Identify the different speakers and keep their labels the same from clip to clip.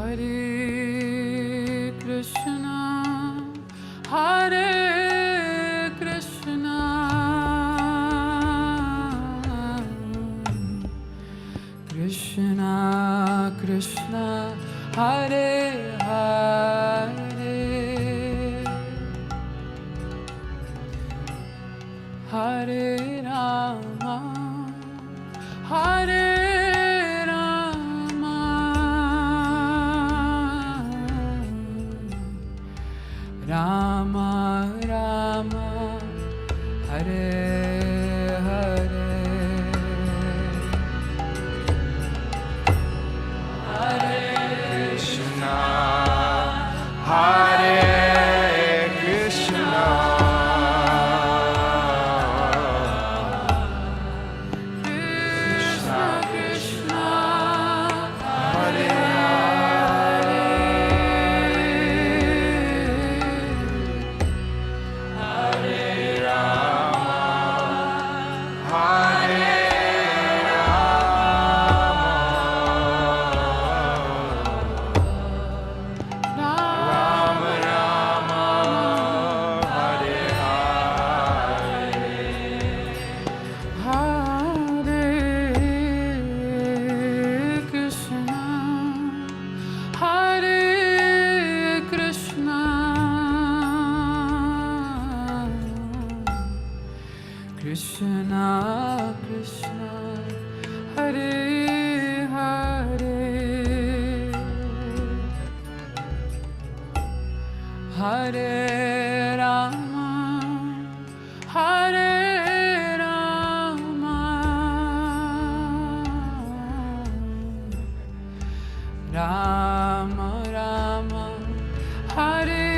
Speaker 1: Hare Krishna, Hare Krishna, Krishna Krishna, Hare Hare, Hare Rama, Hare Rama Rama, Hare Hare, Hare Krishna, Hare Krishna, Krishna Krishna, Hare Krishna Krishna, Hare Hare, Hare Rama, Hare Rama, Rama Rama, Hare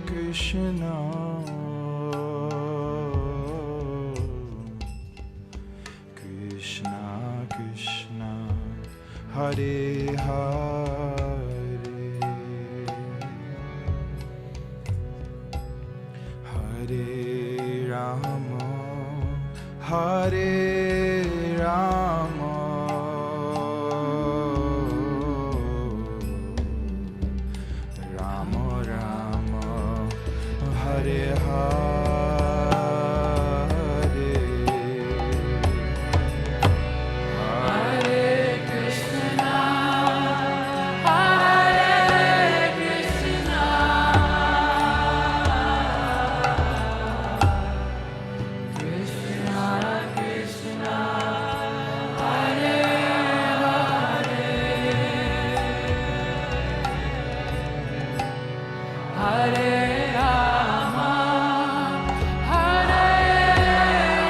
Speaker 2: Krishna, Krishna Krishna, Hare Hare, Hare Rama, Hare Rama, Rama Rama, Hare Hare,
Speaker 1: Hare Krishna, Hare Krishna, Krishna Krishna, Hare Hare, Hare Rama, Hare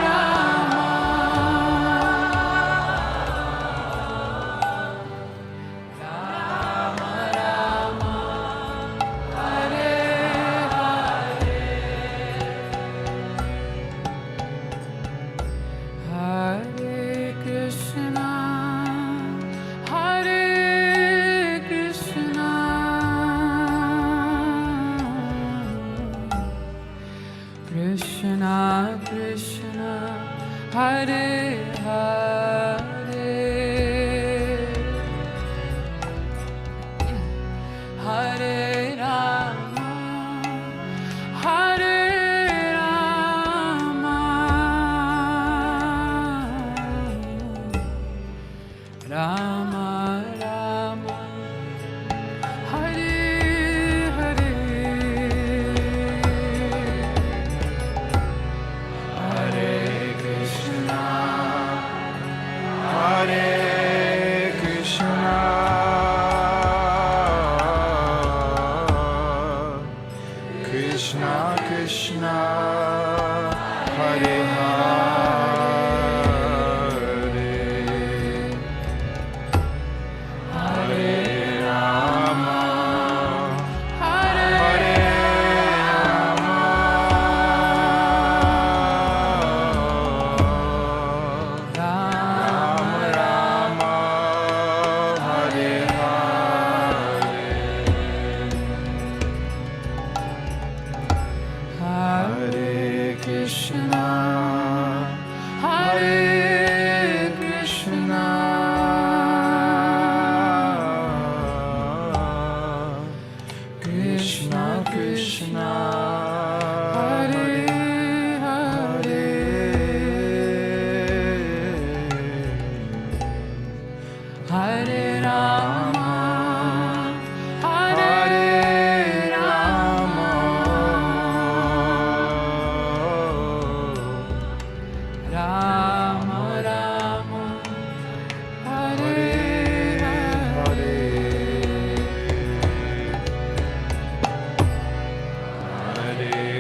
Speaker 1: Rama, Rama Rama, Hare Hare, Hare Krishna, Hare Krishna, Krishna Krishna, Hare Hare, Hare Rama, Hare Rama, Rama Rama, Hare Hare, Hare Krishna,
Speaker 2: Hare Krishna, Krishna Krishna, Hare Hare, Hare Rama,
Speaker 1: Hare
Speaker 2: Hare Rama,
Speaker 1: Rama,
Speaker 2: Rama Rama, Hare Hare, Hare Krishna,
Speaker 1: Hare
Speaker 2: Krishna, Krishna Krishna, Hare Hare,
Speaker 1: Hare Rama, Hare Rama, Rama Rama, Hare Hare,
Speaker 2: Hare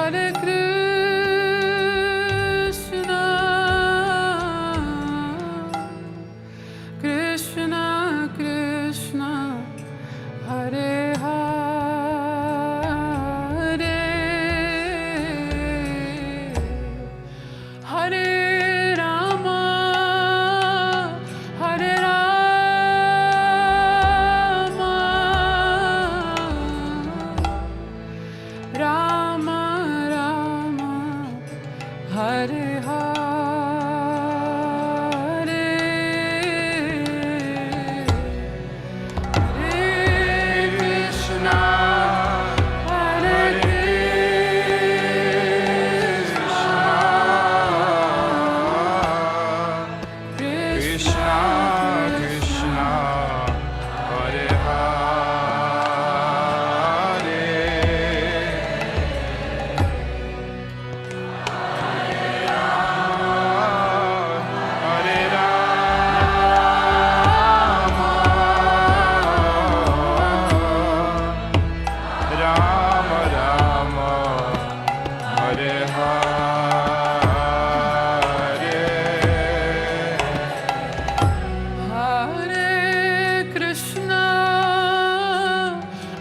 Speaker 1: Hare Krishna, Krishna Krishna, Hare Hare, Hare Rama, Hare Rama, Rama Rama, Hare Hare, Hare Krishna, Hare Krishna,
Speaker 2: Krishna Hare Hare, Hare Rama, Rama Rama, Hare Hare.
Speaker 1: Hare Krishna,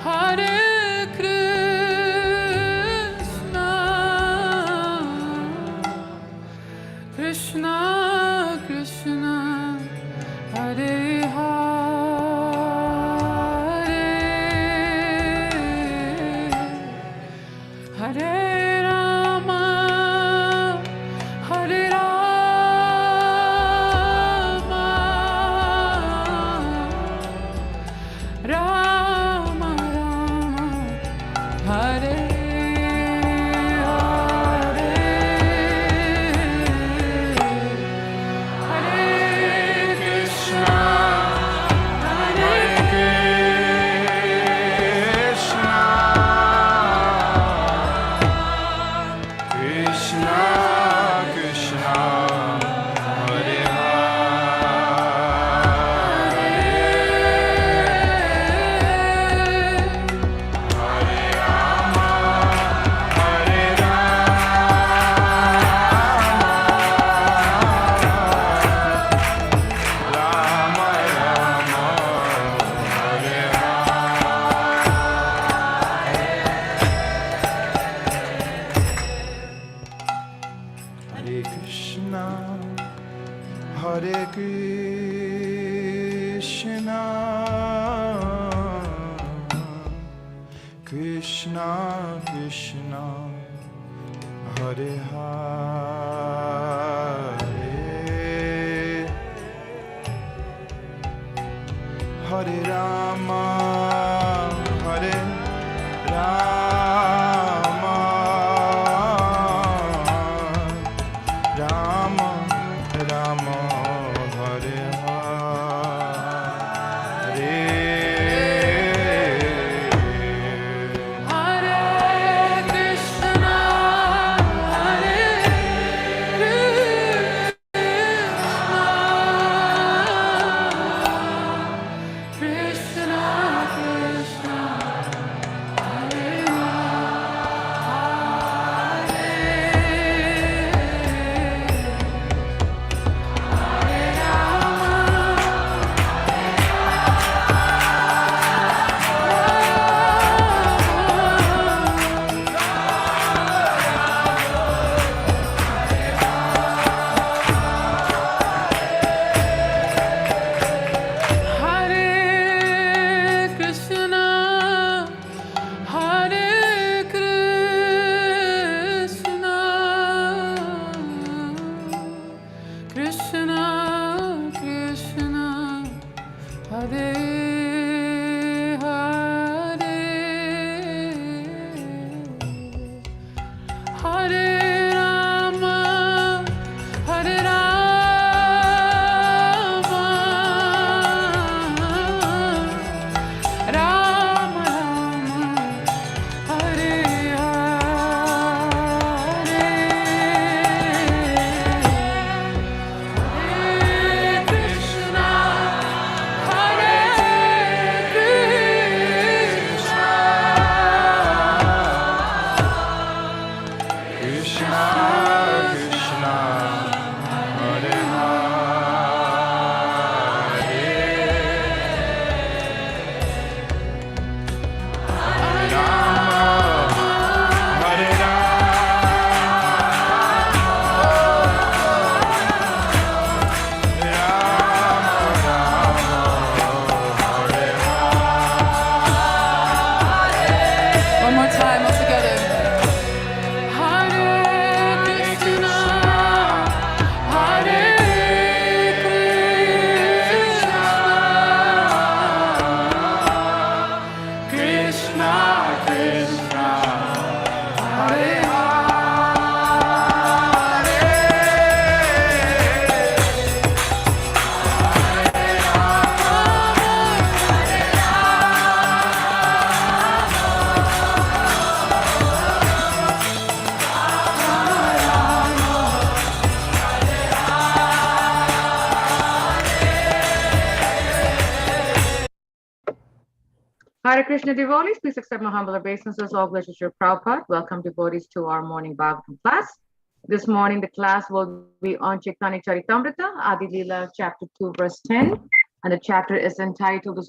Speaker 1: Hare Krishna, Krishna Krishna, Hare Hare, Hare Rama, Hare Rama, Rama Rama, Hare Hare, Hare Krishna, Hare
Speaker 2: Krishna, Krishna Krishna, Hare Hare, Hare Rama, Hare Rama, Rama Hare Krishna, Hare Krishna, Krishna Krishna, Hare Hare, Hare Rama, Hare Rama, Rama Rama, Hare Hare.
Speaker 1: Hare Krishna, Hare Krishna, Krishna Krishna, Hare
Speaker 2: Krishna, Hare Hare, Hare Rama, Hare
Speaker 1: One more time, all together. Hare Krishna, Hare Krishna, Krishna Krishna, Hare
Speaker 3: Hare Krishna devotees, please accept my humble obeisances. All blessings to Prabhupada. Welcome devotees to our morning Bhagavatam class. This morning the class will be on Caitanya Caritamrta, Adi-Lila Chapter 2, verse 10. And the chapter is entitled The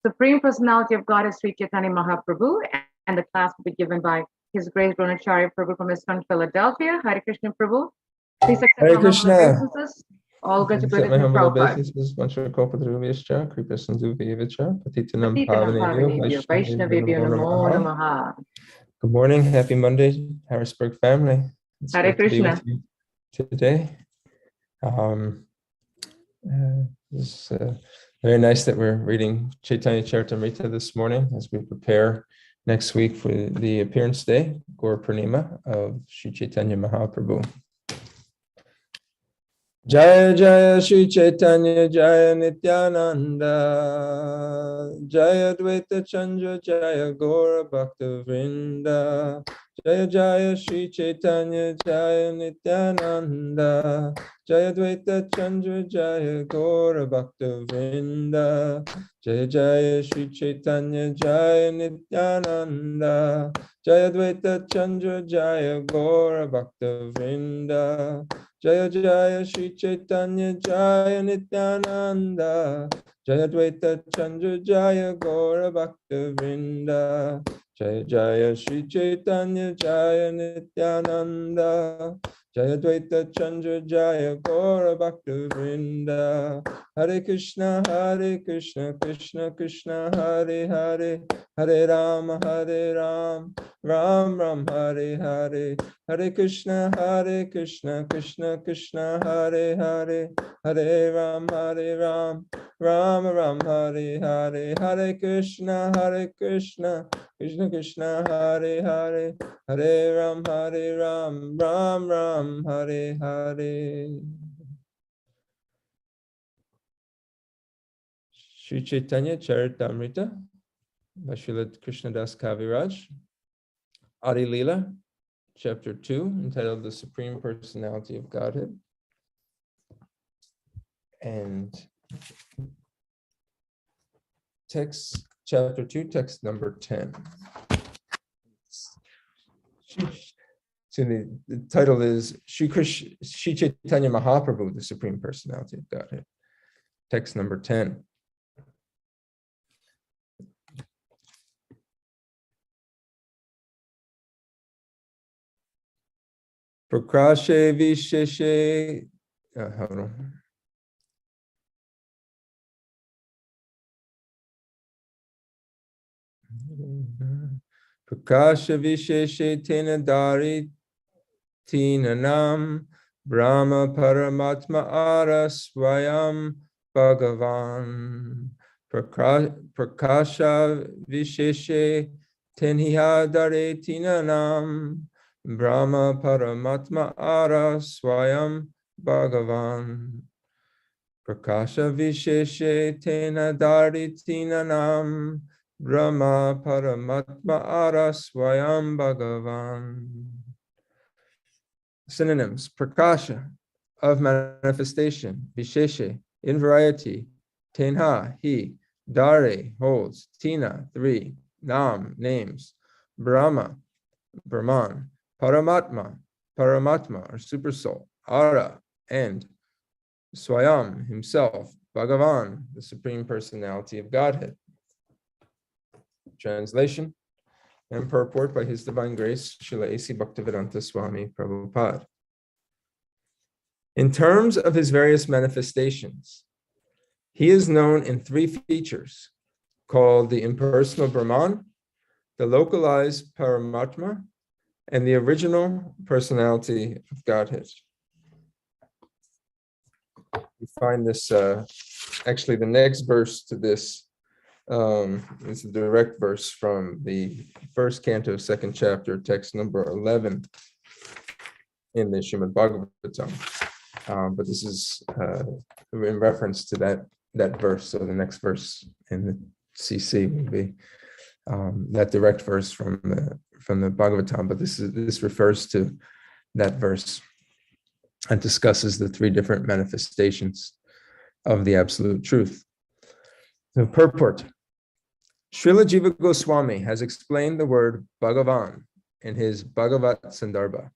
Speaker 3: Supreme Personality of God is Sri Caitanya Mahaprabhu. And the class will be given by His Grace Dronacharya Prabhu from ISKCON, Philadelphia. Hare Krishna Prabhu. Please accept
Speaker 4: Hare
Speaker 3: my humble
Speaker 4: Krishna.
Speaker 3: obeisances. All good to
Speaker 4: Accept my humble
Speaker 3: Prabhupada.
Speaker 4: obeisances. Vancha Kalpadruvishcha, Kripasanduvivicha, Patitanam
Speaker 3: Patitanam
Speaker 4: Pavanebhyo,
Speaker 3: Pavanebhyo, Vaishnavebhyo Namo
Speaker 4: Namaha.
Speaker 3: Namaha.
Speaker 4: Good morning, happy Monday, Harrisburg family. It's
Speaker 3: Hare
Speaker 4: great to be
Speaker 3: Krishna.
Speaker 4: with you today. It's very nice that we're reading Chaitanya Charitamrta this morning as we prepare next week for the appearance day, Gaur Purnima of Sri Chaitanya Mahaprabhu. Jaya Jaya Sri Chaitanya Jaya Nityananda Jaya Dvaita Chandra Jaya Gaura Bhakta Vrinda Jaya Jaya Sri Chaitanya Jaya Nityananda Jaya Dvaita Chandra Jaya Gaura Bhakta Vrinda Jaya Jaya Sri Chaitanya Jaya Nityananda Jaya Dvaita Chandra Jaya Gaura Bhakta Vrinda Jaya Jaya Sri Chaitanya Jaya Nityananda Jaya Dvaita Chandra Jaya Gaura Bhakta Vrinda Jaya Jaya Sri Chaitanya Jaya Nityananda Jaya Dvaita Chandra Jaya Gaura Bhakta Vrinda Hare Krishna Krishna Krishna Hare Hare Hare Ram Ram Ram Hare Hare Hare Krishna Krishna Krishna Hare Hare Hare Ram Ram Ram Hare Hare Hare Krishna Krishna Krishna Hare Hare Hare Ram Ram Ram Hare Hare. Sri Chaitanya Charitamrta by Srila Krishnadas Kaviraj, Adi-Lila, Chapter 2, entitled The Supreme Personality of Godhead. And text, Chapter 2, text number 10. So the title is Sri Chaitanya Mahaprabhu, the Supreme Personality of Godhead. Text number 10. Prakashe Visheshe, hold on. Prakasha Visheshe Tena Dari Tina Nam Brahma Paramatma Ara Swayam Bhagavan. Prakasha Visheshe Tenhiya Dari Tina Nam Brahma Paramatma Ara Swayam Bhagavan. Prakasha Visheshe Tena Daritina Nam Brahma Paramatma Ara Swayam Bhagavan. Synonyms: Prakasha, of manifestation; Visheshe, in variety; Tenha, he; Dare, holds; Tina, 3; Nam, names; Brahma, Brahman; Paramatma, Paramatma, or Supersoul, Ara, and Swayam, himself, Bhagavan, the Supreme Personality of Godhead. Translation and purport by His Divine Grace, Srila A.C. Bhaktivedanta Swami Prabhupada. In terms of his various manifestations, he is known in three features, called the impersonal Brahman, the localized Paramatma, and the original personality of Godhead. We find this, actually the next verse to this is a direct verse from the first canto, second chapter, text number 11 in the Srimad Bhagavatam. But this is in reference to that verse. So the next verse in the CC will be that direct verse from the Bhagavatam. But this refers to that verse and discusses the three different manifestations of the absolute truth. The purport. Srila Jiva Goswami has explained the word Bhagavan in his Bhagavat Sandarbha.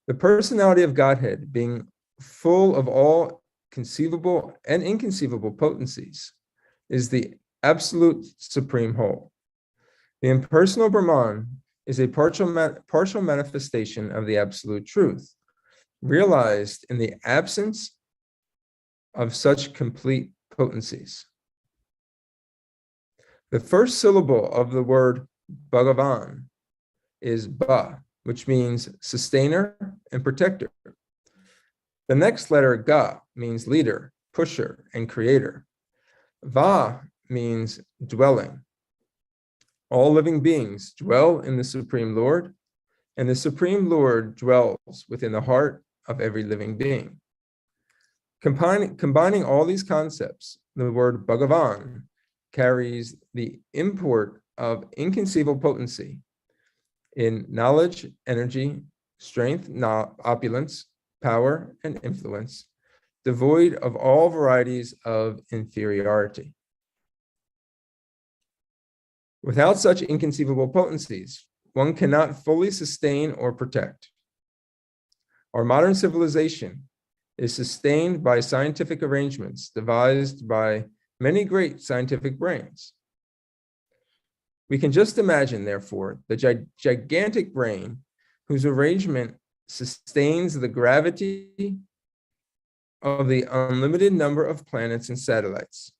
Speaker 4: The personality of Godhead being full of all conceivable and inconceivable potencies is the absolute supreme whole. The impersonal Brahman is a partial manifestation of the absolute truth, realized in the absence of such complete potencies. The first syllable of the word Bhagavan is Ba, which means sustainer and protector. The next letter, Ga, means leader, pusher, and creator. Va means dwelling. All living beings dwell in the Supreme Lord, and the Supreme Lord dwells within the heart of every living being. Combining all these concepts, the word Bhagavan carries the import of inconceivable potency in knowledge, energy, strength, opulence, power, and influence, devoid of all varieties of inferiority. Without such inconceivable potencies, one cannot fully sustain or protect. Our modern civilization is sustained by scientific arrangements devised by many great scientific brains. We can just imagine, therefore, the gigantic brain whose arrangement sustains the gravity of the unlimited number of planets and satellites,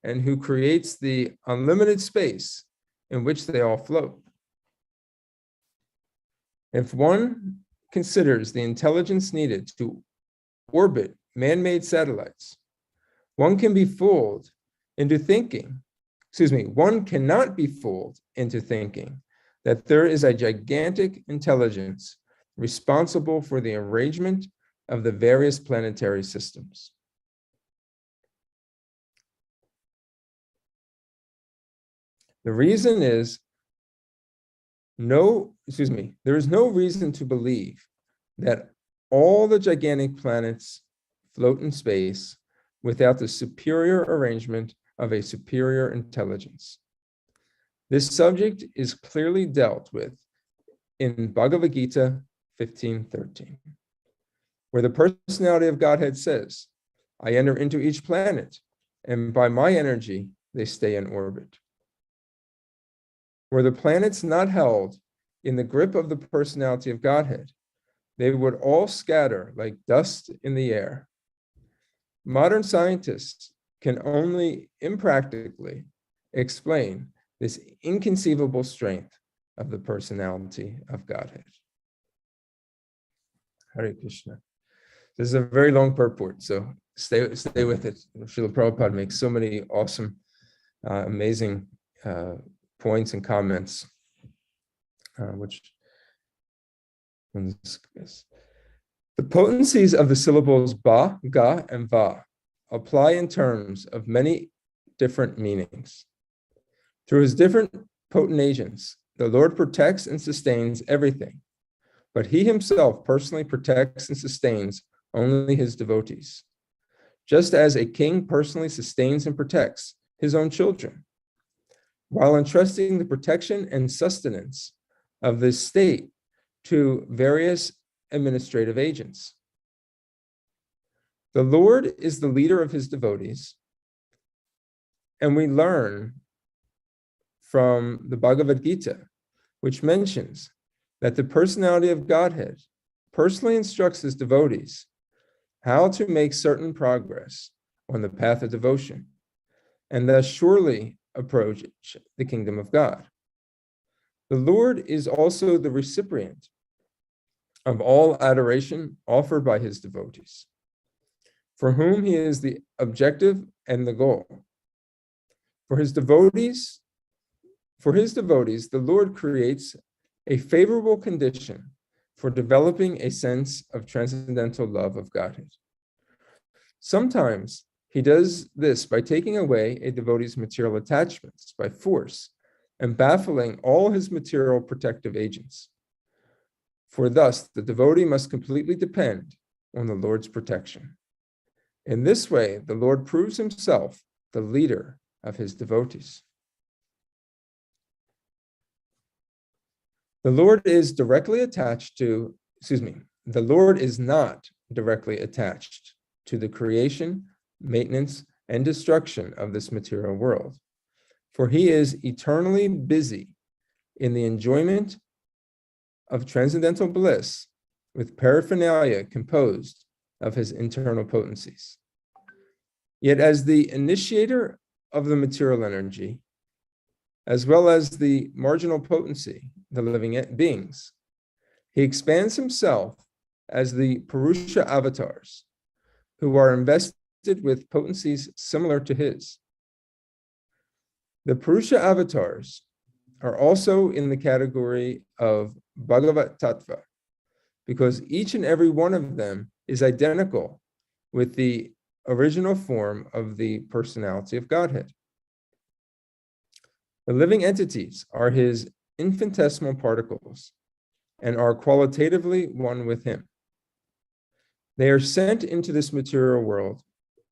Speaker 4: and who creates the unlimited space in which they all float. If one considers the intelligence needed to orbit man-made satellites, one can be fooled into thinking, one cannot be fooled into thinking that there is a gigantic intelligence responsible for the arrangement of the various planetary systems. The reason is there is no reason to believe that all the gigantic planets float in space without the superior arrangement of a superior intelligence. This subject is clearly dealt with in Bhagavad Gita 15:13, where the personality of Godhead says, I enter into each planet, and by my energy, they stay in orbit. Were the planets not held in the grip of the personality of Godhead, they would all scatter like dust in the air. Modern scientists can only impractically explain this inconceivable strength of the personality of Godhead. Hare Krishna. This is a very long purport, so stay with it. Srila Prabhupada makes so many awesome, amazing points and comments, which the potencies of the syllables ba, ga, and va apply in terms of many different meanings. Through his different potent agents, the Lord protects and sustains everything, but he himself personally protects and sustains only his devotees, just as a king personally sustains and protects his own children, while entrusting the protection and sustenance of this state to various administrative agents. The Lord is the leader of his devotees, and we learn from the Bhagavad Gita, which mentions that the personality of Godhead personally instructs his devotees how to make certain progress on the path of devotion, and thus surely approach the kingdom of God. The Lord is also the recipient of all adoration offered by his devotees, for whom he is the objective and the goal. For his devotees, the Lord creates a favorable condition for developing a sense of transcendental love of Godhead. Sometimes he does this by taking away a devotee's material attachments by force and baffling all his material protective agents. For thus, the devotee must completely depend on the Lord's protection. In this way, the Lord proves himself the leader of his devotees. The Lord is not directly attached to the creation, maintenance, and destruction of this material world, for he is eternally busy in the enjoyment of transcendental bliss with paraphernalia composed of his internal potencies. Yet as the initiator of the material energy, as well as the marginal potency, the living beings, he expands himself as the Purusha avatars, who are invested with potencies similar to his. The Purusha avatars are also in the category of Bhagavat Tattva, because each and every one of them is identical with the original form of the personality of Godhead. The living entities are his infinitesimal particles and are qualitatively one with him. They are sent into this material world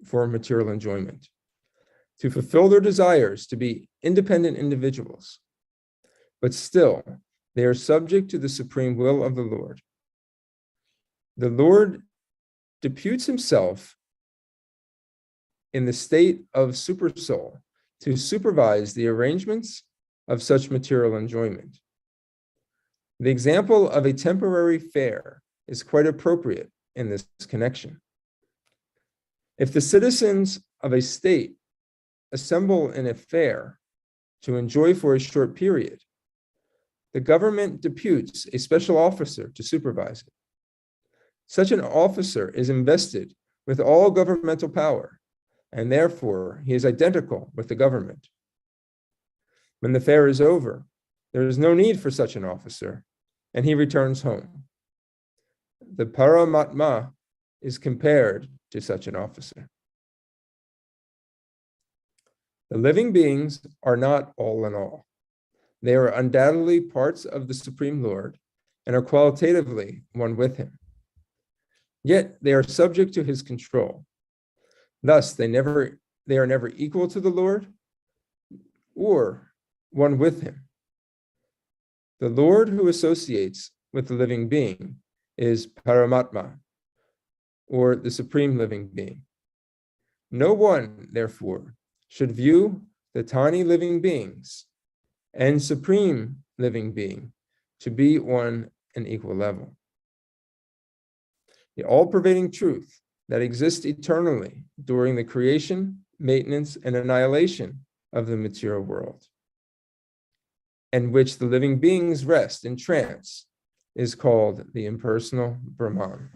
Speaker 4: for material enjoyment, to fulfill their desires to be independent individuals, but still they are subject to the supreme will of the Lord. The Lord deputes himself in the state of Supersoul to supervise the arrangements of such material enjoyment. The example of a temporary fair is quite appropriate in this connection. If the citizens of a state assemble in a fair to enjoy for a short period, the government deputes a special officer to supervise it. Such an officer is invested with all governmental power, and therefore he is identical with the government. When the fair is over, there is no need for such an officer, and he returns home. The Paramatma is compared to such an officer. The living beings are not all in all. They are undoubtedly parts of the Supreme Lord and are qualitatively one with him. Yet they are subject to his control. Thus, they are never equal to the Lord or one with him. The Lord who associates with the living being is Paramatma, or the supreme living being. No one, therefore, should view the tiny living beings and supreme living being to be on an equal level. The all-pervading truth that exists eternally during the creation, maintenance, and annihilation of the material world, and which the living beings rest in trance, is called the impersonal Brahman.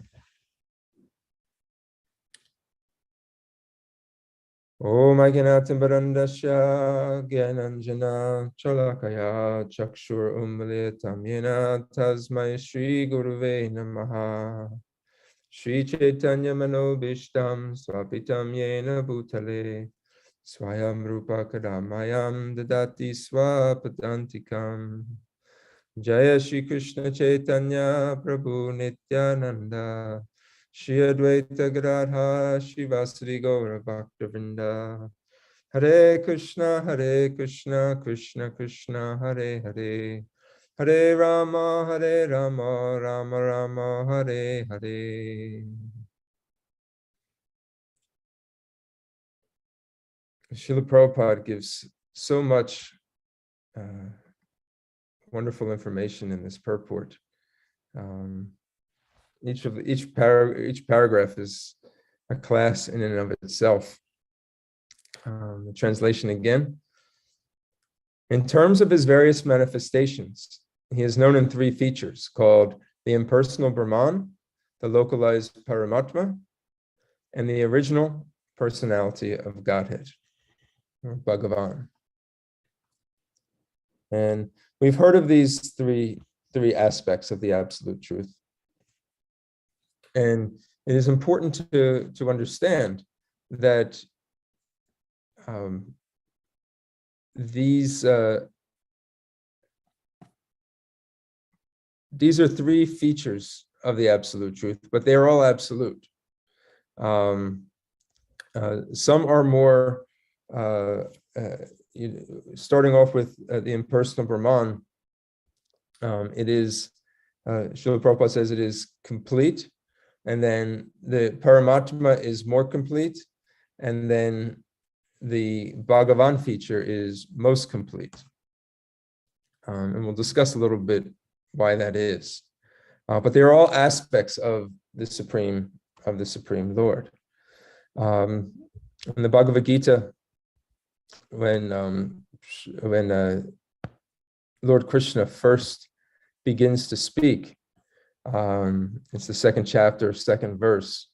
Speaker 4: Om Ajnanatimbarandasya Gyananjana Chalakaya Chakshur Umlitam Yena Tasmai Shri Guruve Namaha Shri Caitanya Manobishtam Swapitam Yena Bhutale Swayam Rupa Kadamayam Dadati Swapadantikam Jaya Shri Krishna Caitanya Prabhu Nityananda Shri Advaita Gadadhar Shri Vasudeva Gaura Bhaktivinoda Hare Krishna Krishna Krishna Hare Hare Hare Rama, Rama Rama, Hare Hare. Srila Prabhupada gives so much wonderful information in this purport. Each paragraph is a class in and of itself. The translation again. In terms of his various manifestations, he is known in three features called the impersonal Brahman, the localized Paramatma, and the original personality of Godhead, or Bhagavan. And we've heard of these three aspects of the absolute truth. And it is important to understand that these are three features of the absolute truth, but they are all absolute. Some are more, starting off with the impersonal Brahman, it is, Srila Prabhupada says it is complete, and then the Paramatma is more complete, and then the Bhagavan feature is most complete. And we'll discuss a little bit why that is. But they are all aspects of the Supreme Lord. In the Bhagavad Gita, when Lord Krishna first begins to speak, it's the second chapter, second verse.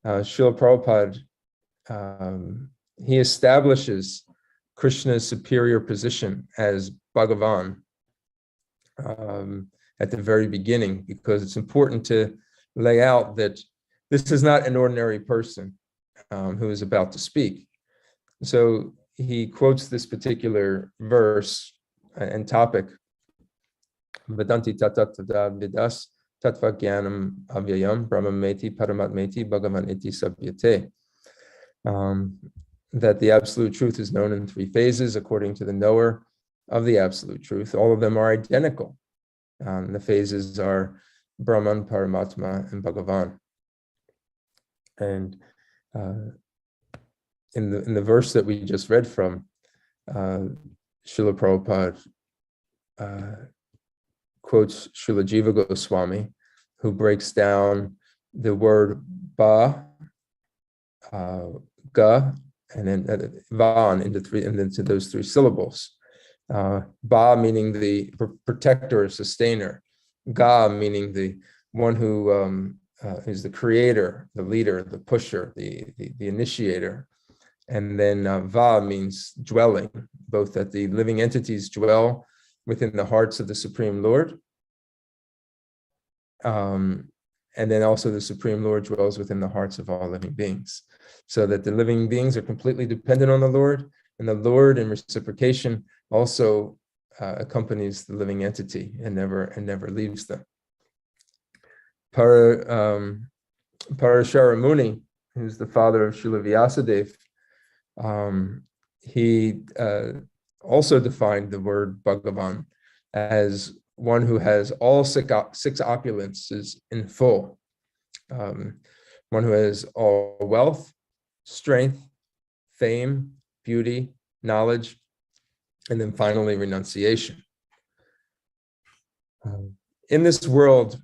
Speaker 4: Srila Prabhupada, he establishes Krishna's superior position as Bhagavan at the very beginning, because it's important to lay out that this is not an ordinary person who is about to speak. So he quotes this particular verse and topic, Vedanti tatat vidas tattva jnanam avyayam brahmameti paramatmeti bhagavan iti sabhyate. That the absolute truth is known in three phases according to the knower of the absolute truth. All of them are identical. The phases are Brahman, Paramatma, and Bhagavan. And in the verse that we just read from, Srila Prabhupada quotes Srila Jiva Goswami, who breaks down the word ba, ga, and then van into those three syllables. Ba meaning the protector or sustainer, ga meaning the one who is the creator, the leader, the pusher, the initiator, and then va means dwelling, both that the living entities dwell within the hearts of the Supreme Lord, and then also the Supreme Lord dwells within the hearts of all living beings, so that the living beings are completely dependent on the Lord, and the Lord in reciprocation also accompanies the living entity and never leaves them. Parashara Muni, who's the father of Srila Vyasadeva, he also defined the word Bhagavan as one who has all six opulences in full, one who has all wealth, strength, fame, beauty, knowledge, and then finally renunciation. In this world,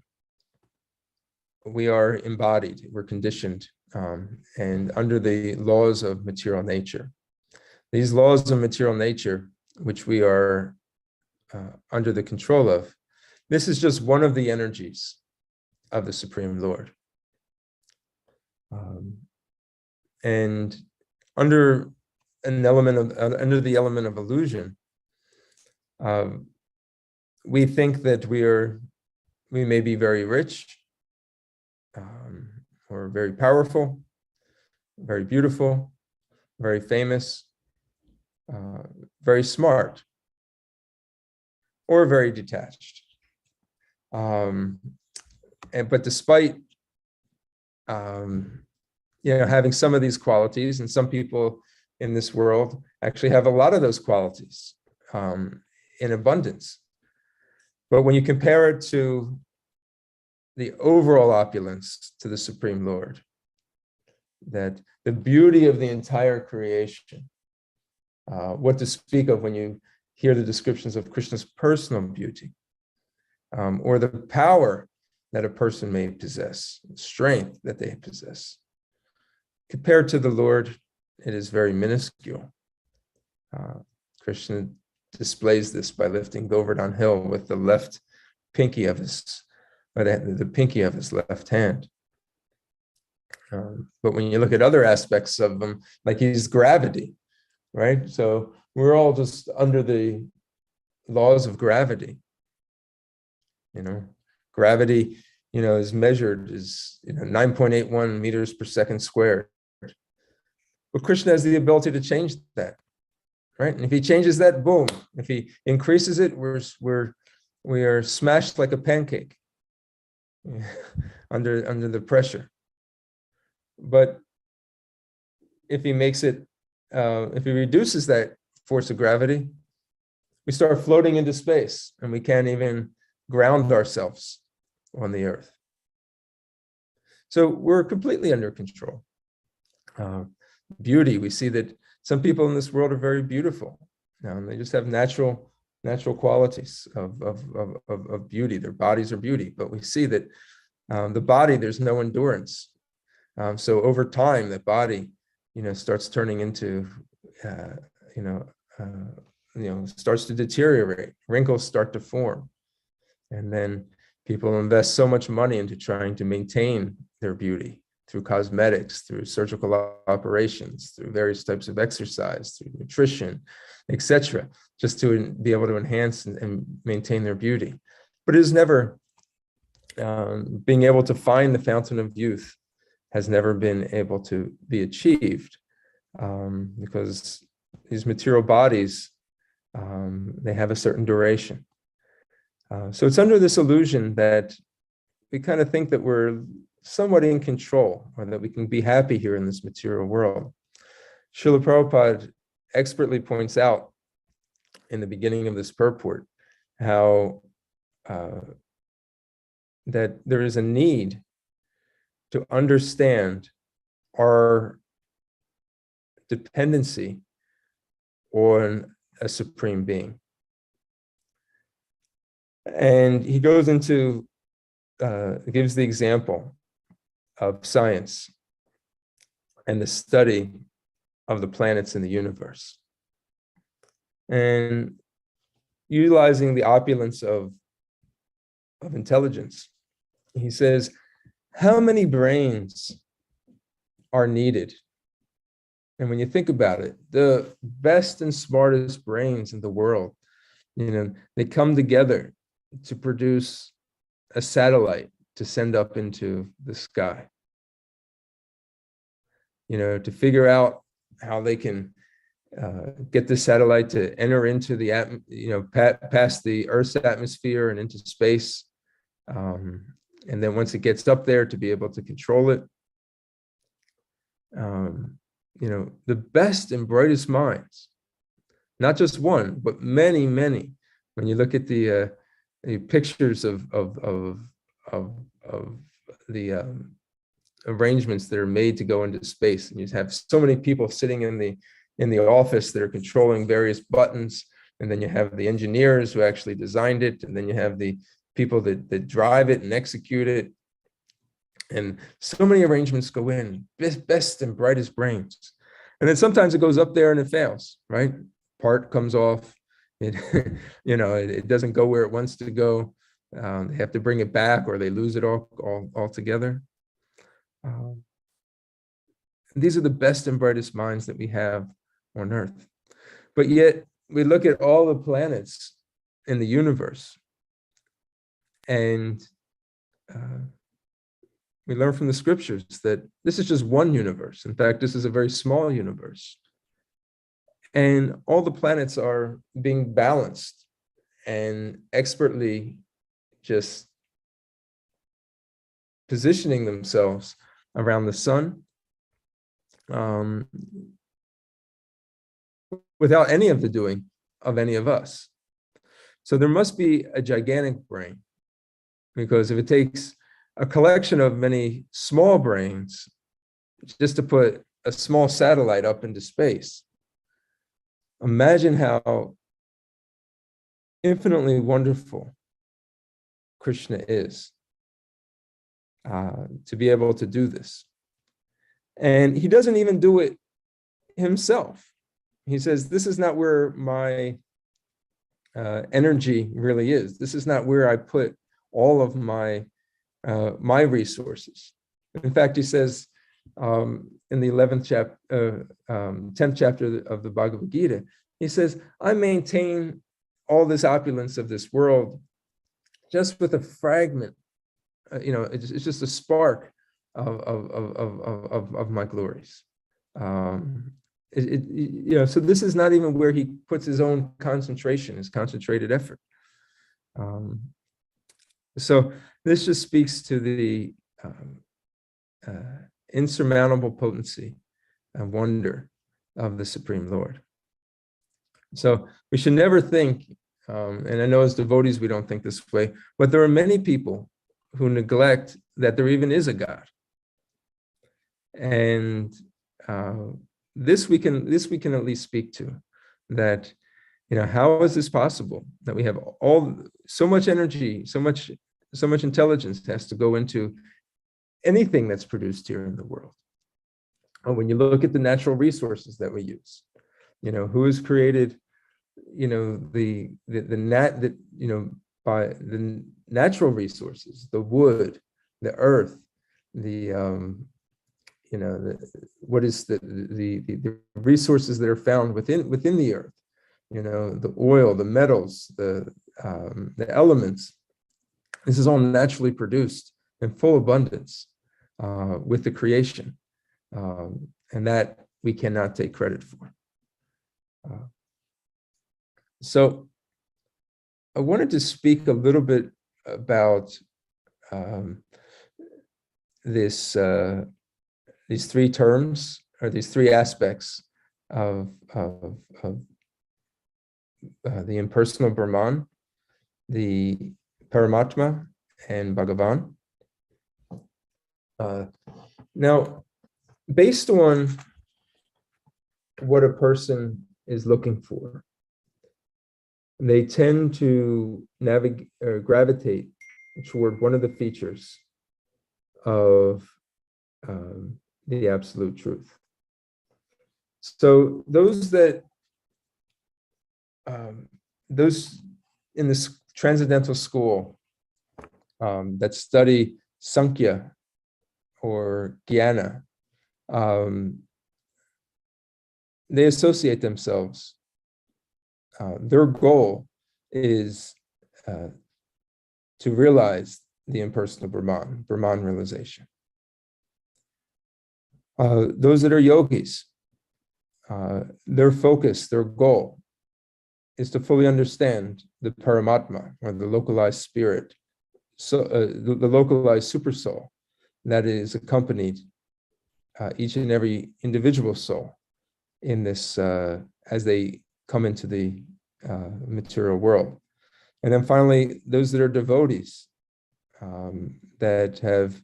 Speaker 4: we are embodied, we're conditioned, and under the laws of material nature. These laws of material nature, which we are under the control of, this is just one of the energies of the Supreme Lord. And under the element of illusion, we think that we may be very rich, or very powerful, very beautiful, very famous, very smart, or very detached. But despite having some of these qualities, and some people in this world actually have a lot of those qualities in abundance. But when you compare it to the overall opulence to the Supreme Lord, that the beauty of the entire creation, what to speak of when you hear the descriptions of Krishna's personal beauty, or the power that a person may possess, strength that they possess. Compared to the Lord, it is very minuscule. Krishna displays this by lifting Govardhan Hill with the left pinky of his, or the pinky of his left hand. But when you look at other aspects of him, like he's gravity, right? So we're all just under the laws of gravity. Gravity, is measured as 9.81 meters per second squared. But Krishna has the ability to change that, right? And if he changes that, boom. If he increases it, we are smashed like a pancake under the pressure. But if he makes it, if he reduces that force of gravity, we start floating into space and we can't even ground ourselves on the earth. So we're completely under control. Beauty, we see that some people in this world are very beautiful. They just have natural qualities of beauty. Their bodies are beauty, but we see that the body, there's no endurance. So over time, the body, starts turning into, starts to deteriorate. Wrinkles start to form. And then people invest so much money into trying to maintain their beauty through cosmetics, through surgical operations, through various types of exercise, through nutrition, etc., just to be able to enhance and maintain their beauty. But it is never, being able to find the fountain of youth has never been able to be achieved, because these material bodies, they have a certain duration. So it's under this illusion that we kind of think that we're somewhat in control, or that we can be happy here in this material world. Srila Prabhupada expertly points out in the beginning of this purport how that there is a need to understand our dependency on a supreme being. And he goes into, gives the example of science and the study of the planets in the universe. And utilizing the opulence of intelligence, he says, how many brains are needed? And when you think about it, the best and smartest brains in the world, they come together to produce a satellite to send up into the sky. To figure out how they can get the satellite to enter into the past the Earth's atmosphere and into space. And then once it gets up there, to be able to control it. The best and brightest minds, not just one, but many, many. When you look at the pictures of the arrangements that are made to go into space, and you have so many people sitting in the office that are controlling various buttons, and then you have the engineers who actually designed it, and then you have the people that drive it and execute it. And so many arrangements go in, best and brightest brains. And then sometimes it goes up there and it fails, right? Part comes off. It, it doesn't go where it wants to go. They have to bring it back, or they lose it altogether. These are the best and brightest minds that we have on Earth. But yet we look at all the planets in the universe, and we learn from the scriptures that this is just one universe. In fact, this is a very small universe. And all the planets are being balanced and expertly just positioning themselves around the sun, without any of the doing of any of us. So there must be a gigantic brain, because if it takes a collection of many small brains just to put a small satellite up into space, imagine how infinitely wonderful Krishna is to be able to do this. And he doesn't even do it himself. He says, this is not where my energy really is. This is not where I put all of my resources. In fact, he says in the 10th chapter of the Bhagavad Gita, he says, I maintain all this opulence of this world just with a fragment, it's just a spark of my glories. So this is not even where he puts his own concentration, his concentrated effort. So this just speaks to the insurmountable potency and wonder of the Supreme Lord. So we should never think, and I know as devotees we don't think this way, but there are many people who neglect that there even is a God. And this we can at least speak to, that how is this possible that we have so much energy, so much intelligence has to go into anything that's produced here in the world. When you look at the natural resources that we use, who has created by the natural resources, the wood, the earth, what is the resources that are found within the earth, the oil, the metals, the elements. This is all naturally produced in full abundance with the creation, and that we cannot take credit for. So I wanted to speak a little bit about these three terms, or these three aspects of the impersonal Brahman, the Paramatma, and Bhagavan. Now, based on what a person is looking for, they tend to navigate or gravitate toward one of the features of the absolute truth. So those in this transcendental school that study Sankhya or Jnana, they associate themselves. Their goal is to realize the impersonal Brahman realization. Those that are yogis, their focus, their goal is to fully understand the Paramatma, or the localized spirit, so the localized supersoul that is accompanied each and every individual soul in this as they come into the material world. And then finally, those that are devotees that have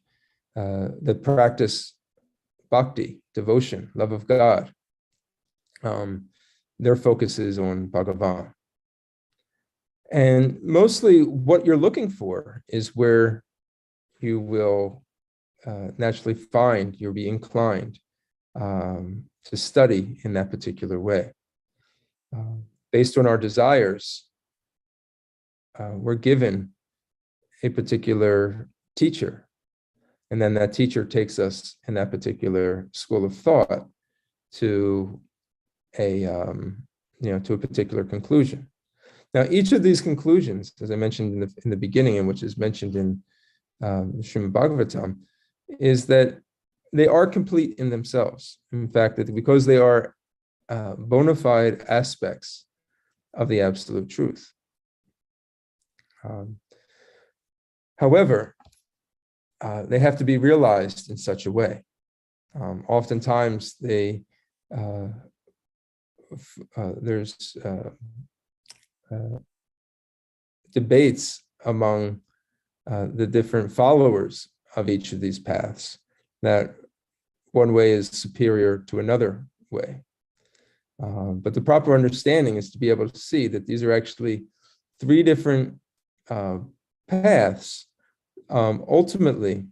Speaker 4: that practice bhakti, devotion, love of God. Their focus is on Bhagavan. And mostly what you're looking for is where you will naturally find, you'll be inclined to study in that particular way. Based on our desires, we're given a particular teacher, and then that teacher takes us in that particular school of thought to a particular conclusion. Now, each of these conclusions, as I mentioned in the beginning, and which is mentioned in Srimad Bhagavatam, is that they are complete in themselves. In fact, that because they are bona fide aspects of the absolute truth. However, they have to be realized in such a way. Oftentimes, there's debates among the different followers of each of these paths, that one way is superior to another way. But the proper understanding is to be able to see that these are actually three different paths. Ultimately,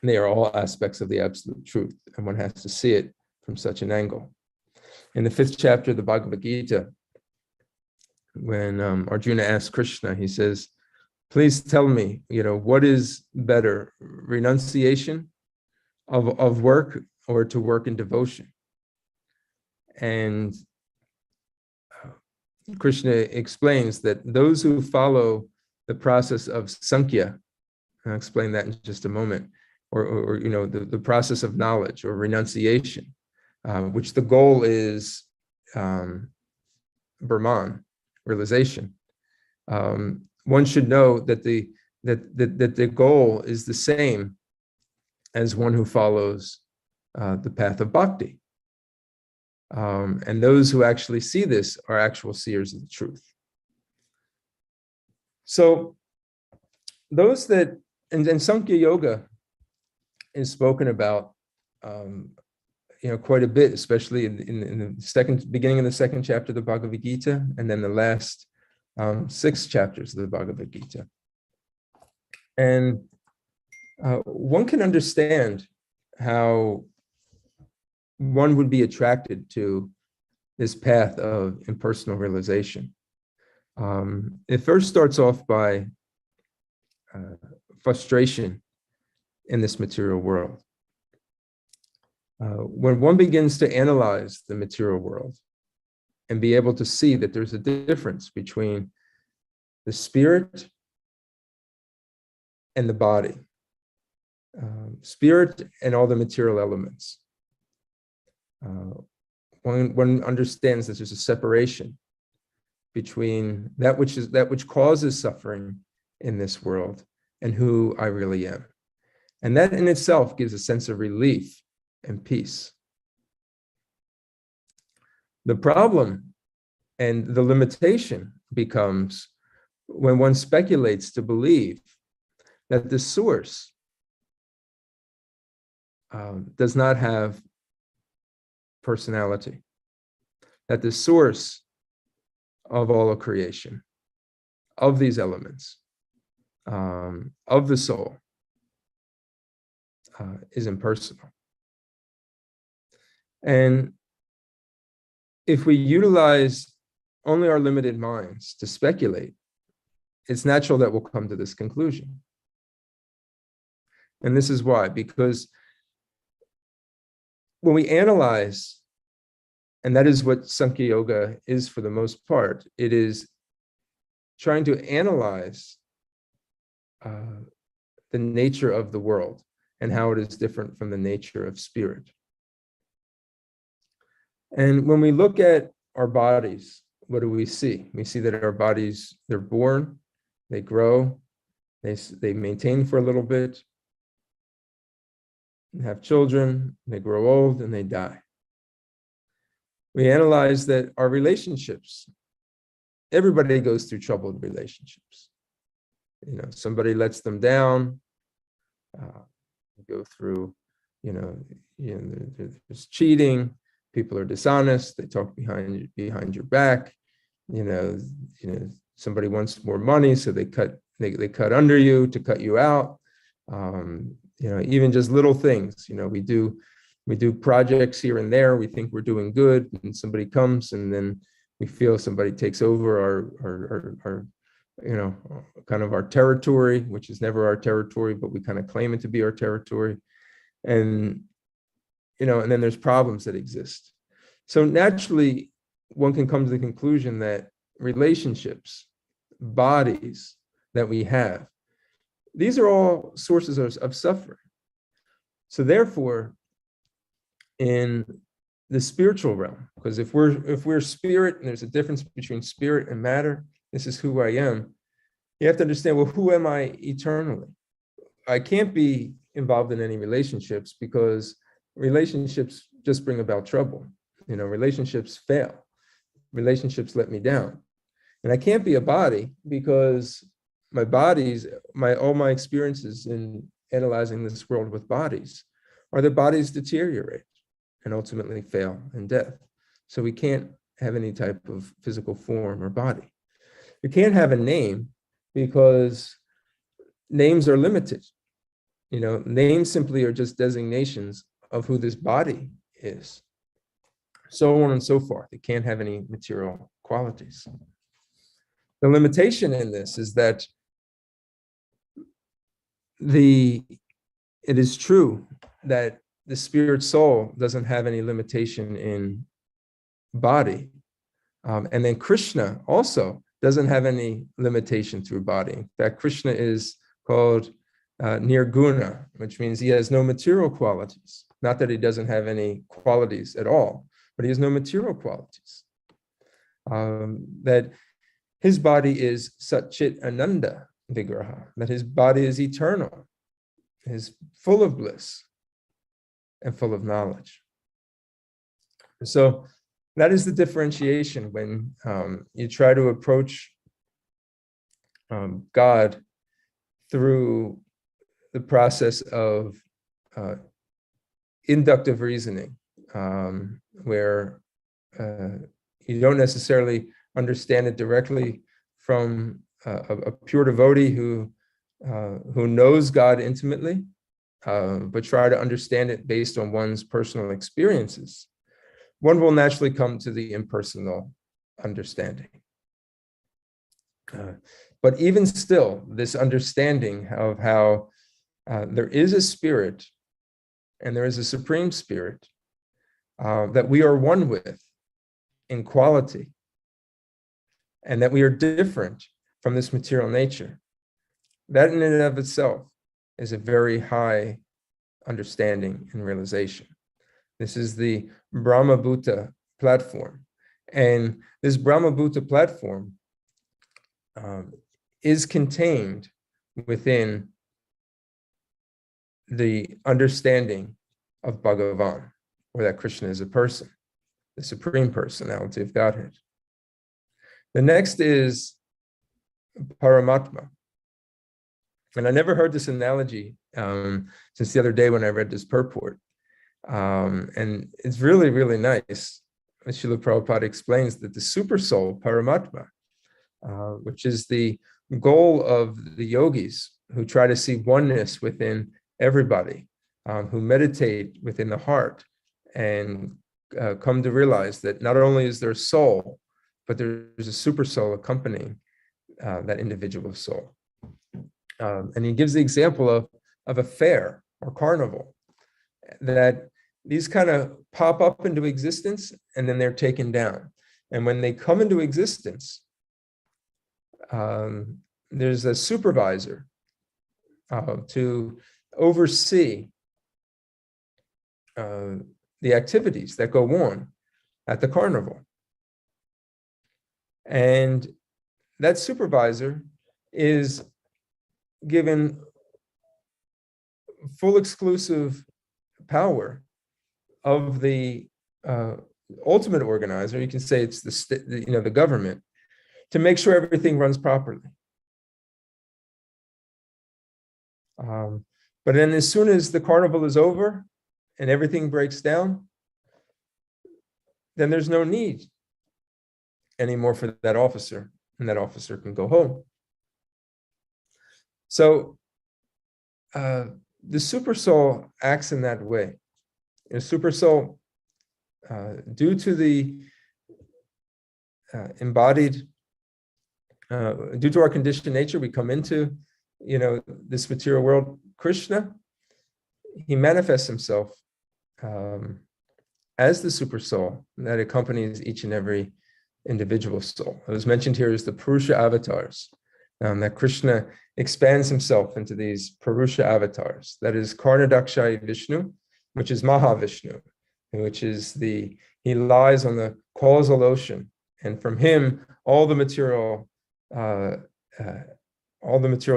Speaker 4: they are all aspects of the absolute truth, and one has to see it from such an angle. In the 5th chapter of the Bhagavad Gita, when Arjuna asks Krishna, he says, please tell me, what is better, renunciation of work or to work in devotion? And Krishna explains that those who follow the process of Sankhya, I'll explain that in just a moment, or the process of knowledge or renunciation, which the goal is Brahman, realization. One should know that the goal is the same as one who follows the path of bhakti. And those who actually see this are actual seers of the truth. So those that, and Sankhya Yoga is spoken about quite a bit, especially in the beginning of the 2nd chapter of the Bhagavad Gita, and then the last 6 chapters of the Bhagavad Gita. And one can understand how one would be attracted to this path of impersonal realization. It first starts off by frustration in this material world. When one begins to analyze the material world and be able to see that there's a difference between the spirit and the body, spirit and all the material elements. One understands that there's a separation between that which causes suffering in this world and who I really am. And that in itself gives a sense of relief and peace. The problem and the limitation becomes when one speculates to believe that the source does not have personality, that the source of all of creation, of these elements, of the soul, is impersonal. And if we utilize only our limited minds to speculate, it's natural that we'll come to this conclusion. And this is why, because when we analyze, and that is what Sankhya Yoga is for the most part, it is trying to analyze the nature of the world and how it is different from the nature of spirit. And when we look at our bodies, what do we see? We see that our bodies, they're born, they grow, they maintain for a little bit, have children, they grow old, and they die. We analyze that our relationships, everybody goes through troubled relationships. Somebody lets them down, go through, there's cheating, people are dishonest, they talk behind your back, somebody wants more money, so they cut under you to cut you out. Even just little things, we do projects here and there, we think we're doing good, and somebody comes and then we feel somebody takes over our kind of our territory, which is never our territory, but we kind of claim it to be our territory. And then there's problems that exist. So naturally, one can come to the conclusion that relationships, bodies that we have, these are all sources of suffering. So therefore, in the spiritual realm, because if we're spirit and there's a difference between spirit and matter, this is who I am, you have to understand, well, who am I eternally? I can't be involved in any relationships because relationships just bring about trouble. Relationships fail. Relationships let me down. And I can't be a body because all my experiences in analyzing this world with bodies are that bodies deteriorate and ultimately fail in death. So we can't have any type of physical form or body. You can't have a name because names are limited. Names simply are just designations of who this body is. So on and so forth. It can't have any material qualities. The limitation in this is that it is true that the spirit soul doesn't have any limitation in body. And then Krishna also doesn't have any limitation through body. In fact, Krishna is called nirguna, which means he has no material qualities. Not that he doesn't have any qualities at all, but he has no material qualities. That his body is Satchit Ananda Vigraha, that his body is eternal, is full of bliss and full of knowledge. So that is the differentiation when you try to approach God through the process of inductive reasoning, where you don't necessarily understand it directly from a pure devotee who knows God intimately, but try to understand it based on one's personal experiences. One will naturally come to the impersonal understanding. But even still, this understanding of how there is a spirit and there is a supreme spirit that we are one with in quality, and that we are different from this material nature, that in and of itself is a very high understanding and realization. This is the Brahmabhuta platform. And this Brahmabhuta platform is contained within the understanding of Bhagavan, or that Krishna is a person, the supreme personality of Godhead. The next is Paramatma. And I never heard this analogy since the other day when I read this purport. And it's really, really nice. Srila Prabhupada explains that the Supersoul Paramatma, which is the goal of the yogis who try to see oneness within everybody, who meditate within the heart and come to realize that not only is there a soul, but there's a super soul accompanying that individual soul. And he gives the example of a fair or carnival, that these kind of pop up into existence and then they're taken down. And when they come into existence, there's a supervisor to oversee the activities that go on at the carnival. And that supervisor is given full exclusive power of the ultimate organizer. You can say it's the government, to make sure everything runs properly. But then as soon as the carnival is over and everything breaks down, then there's no need anymore for that officer, and that officer can go home. So the super soul acts in that way. The super soul, due to the embodied, due to our conditioned nature, we come into, this material world. Krishna, he manifests himself as the super soul that accompanies each and every individual soul. It was mentioned here as the Purusha avatars, that Krishna expands himself into these Purusha avatars. That is Karnadakshayi Vishnu, which is Mahavishnu, which is he lies on the causal ocean, and from him all the material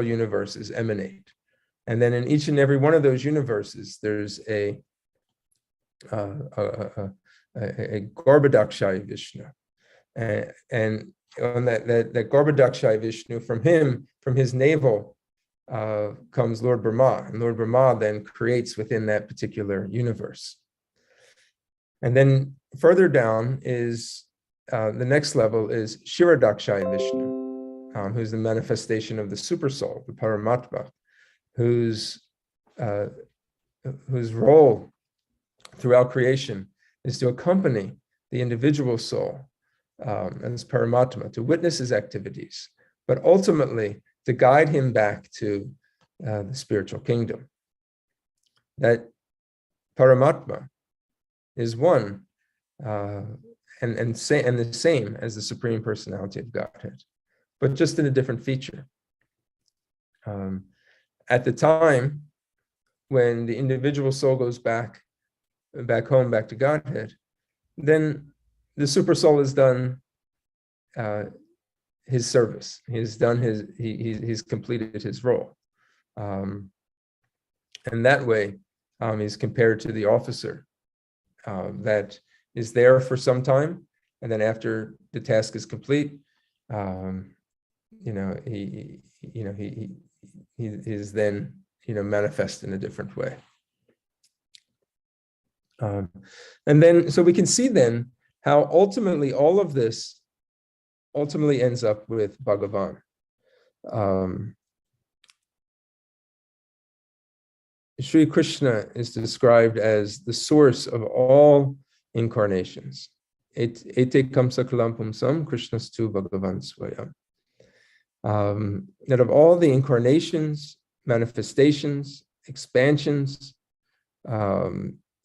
Speaker 4: universes emanate. And then in each and every one of those universes, there's a Garbhadakshayi Vishnu. And on that Garbhodakshaya Vishnu, from his navel comes Lord Brahma, and Lord Brahma then creates within that particular universe. And then further down is the next level is Kshirodakshaya Vishnu, who's the manifestation of the Supersoul, the Paramatma, whose role throughout creation is to accompany the individual soul as Paramatma, to witness his activities, but ultimately to guide him back to the spiritual kingdom. That Paramatma is one and the same as the Supreme Personality of Godhead, but just in a different feature. At the time when the individual soul goes back home, back to Godhead, then the Supersoul has done his service. He's completed his role. And that way, he's compared to the officer that is there for some time, and then after the task is complete, he is then manifest in a different way. And then, so we can see then how ultimately all of this ultimately ends up with Bhagavan. Sri Krishna is described as the source of all incarnations. Ete kam sakalam pumsam Krishnastu Bhagavan swayam. That of all the incarnations, manifestations, expansions,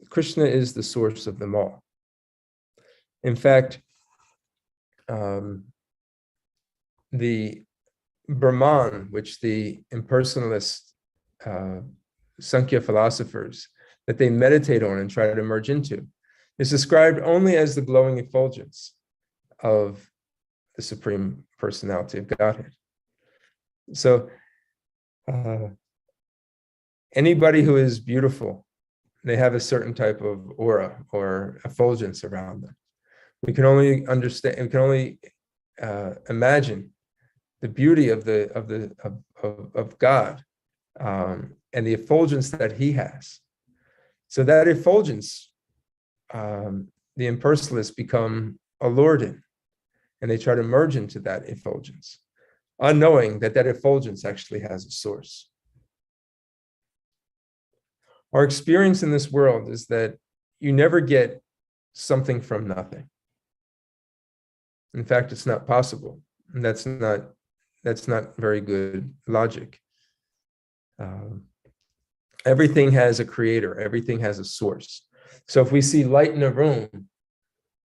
Speaker 4: Krishna is the source of them all. In fact, the Brahman, which the impersonalist Sankhya philosophers, that they meditate on and try to merge into, is described only as the glowing effulgence of the Supreme Personality of Godhead. So anybody who is beautiful, they have a certain type of aura or effulgence around them. We can only understand, we can only imagine the beauty of God and the effulgence that he has. So that effulgence, the impersonalists become allured in, and they try to merge into that effulgence, unknowing that effulgence actually has a source. Our experience in this world is that you never get something from nothing. In fact, it's not possible. And that's not very good logic. Everything has a creator. Everything has a source. So if we see light in a room,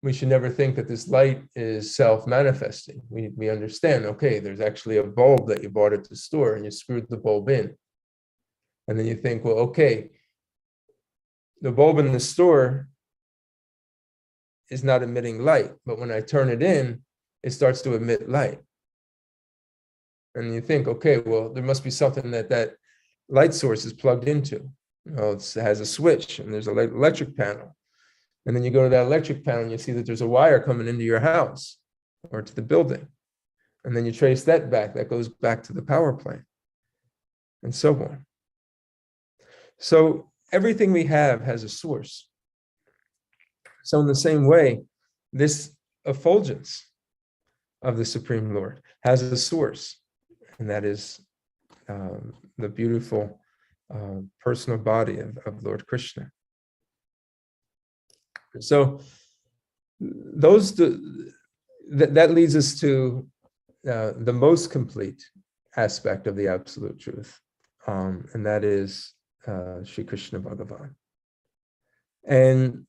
Speaker 4: we should never think that this light is self-manifesting. We understand, okay, there's actually a bulb that you bought at the store and you screwed the bulb in. And then you think, well, okay, the bulb in the store is not emitting light, but when I turn it in, it starts to emit light. And you think, okay, well, there must be something that light source is plugged into. Well, it has a switch and there's an electric panel. And then you go to that electric panel and you see that there's a wire coming into your house or to the building. And then you trace that back, that goes back to the power plant, and so on. So everything we have has a source. So in the same way, this effulgence of the Supreme Lord has a source, and that is the beautiful personal body of Lord Krishna. So that leads us to the most complete aspect of the Absolute Truth, and that is Sri Krishna Bhagavan. And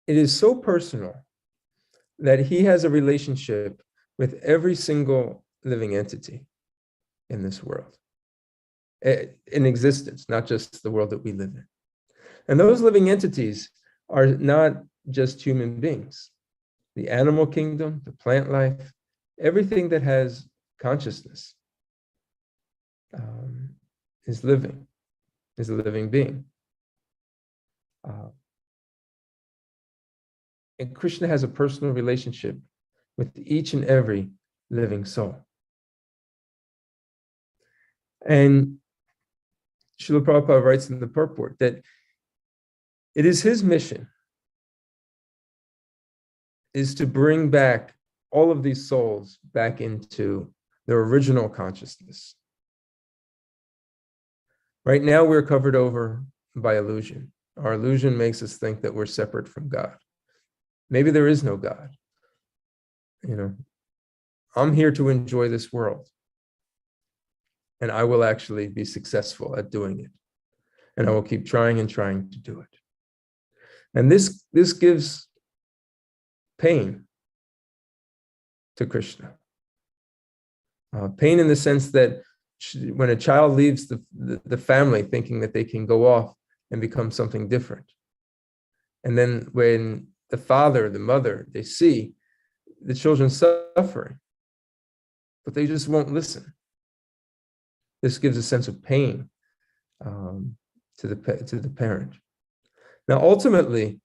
Speaker 4: it is so personal that he has a relationship with every single living entity in this world, in existence, not just the world that we live in. And those living entities are not just human beings. The animal kingdom, the plant life, everything that has consciousness is a living being. And Krishna has a personal relationship with each and every living soul. And Srila Prabhupada writes in the purport that it is his mission is to bring back all of these souls back into their original consciousness. Right now, we're covered over by illusion. Our illusion makes us think that we're separate from God. Maybe there is no God. I'm here to enjoy this world. And I will actually be successful at doing it. And I will keep trying and trying to do it. And this gives pain to Krishna. Pain in the sense that when a child leaves the family thinking that they can go off and become something different. And then when the father, the mother, they see the children suffering, but they just won't listen. This gives a sense of pain to the parent. Now, ultimately,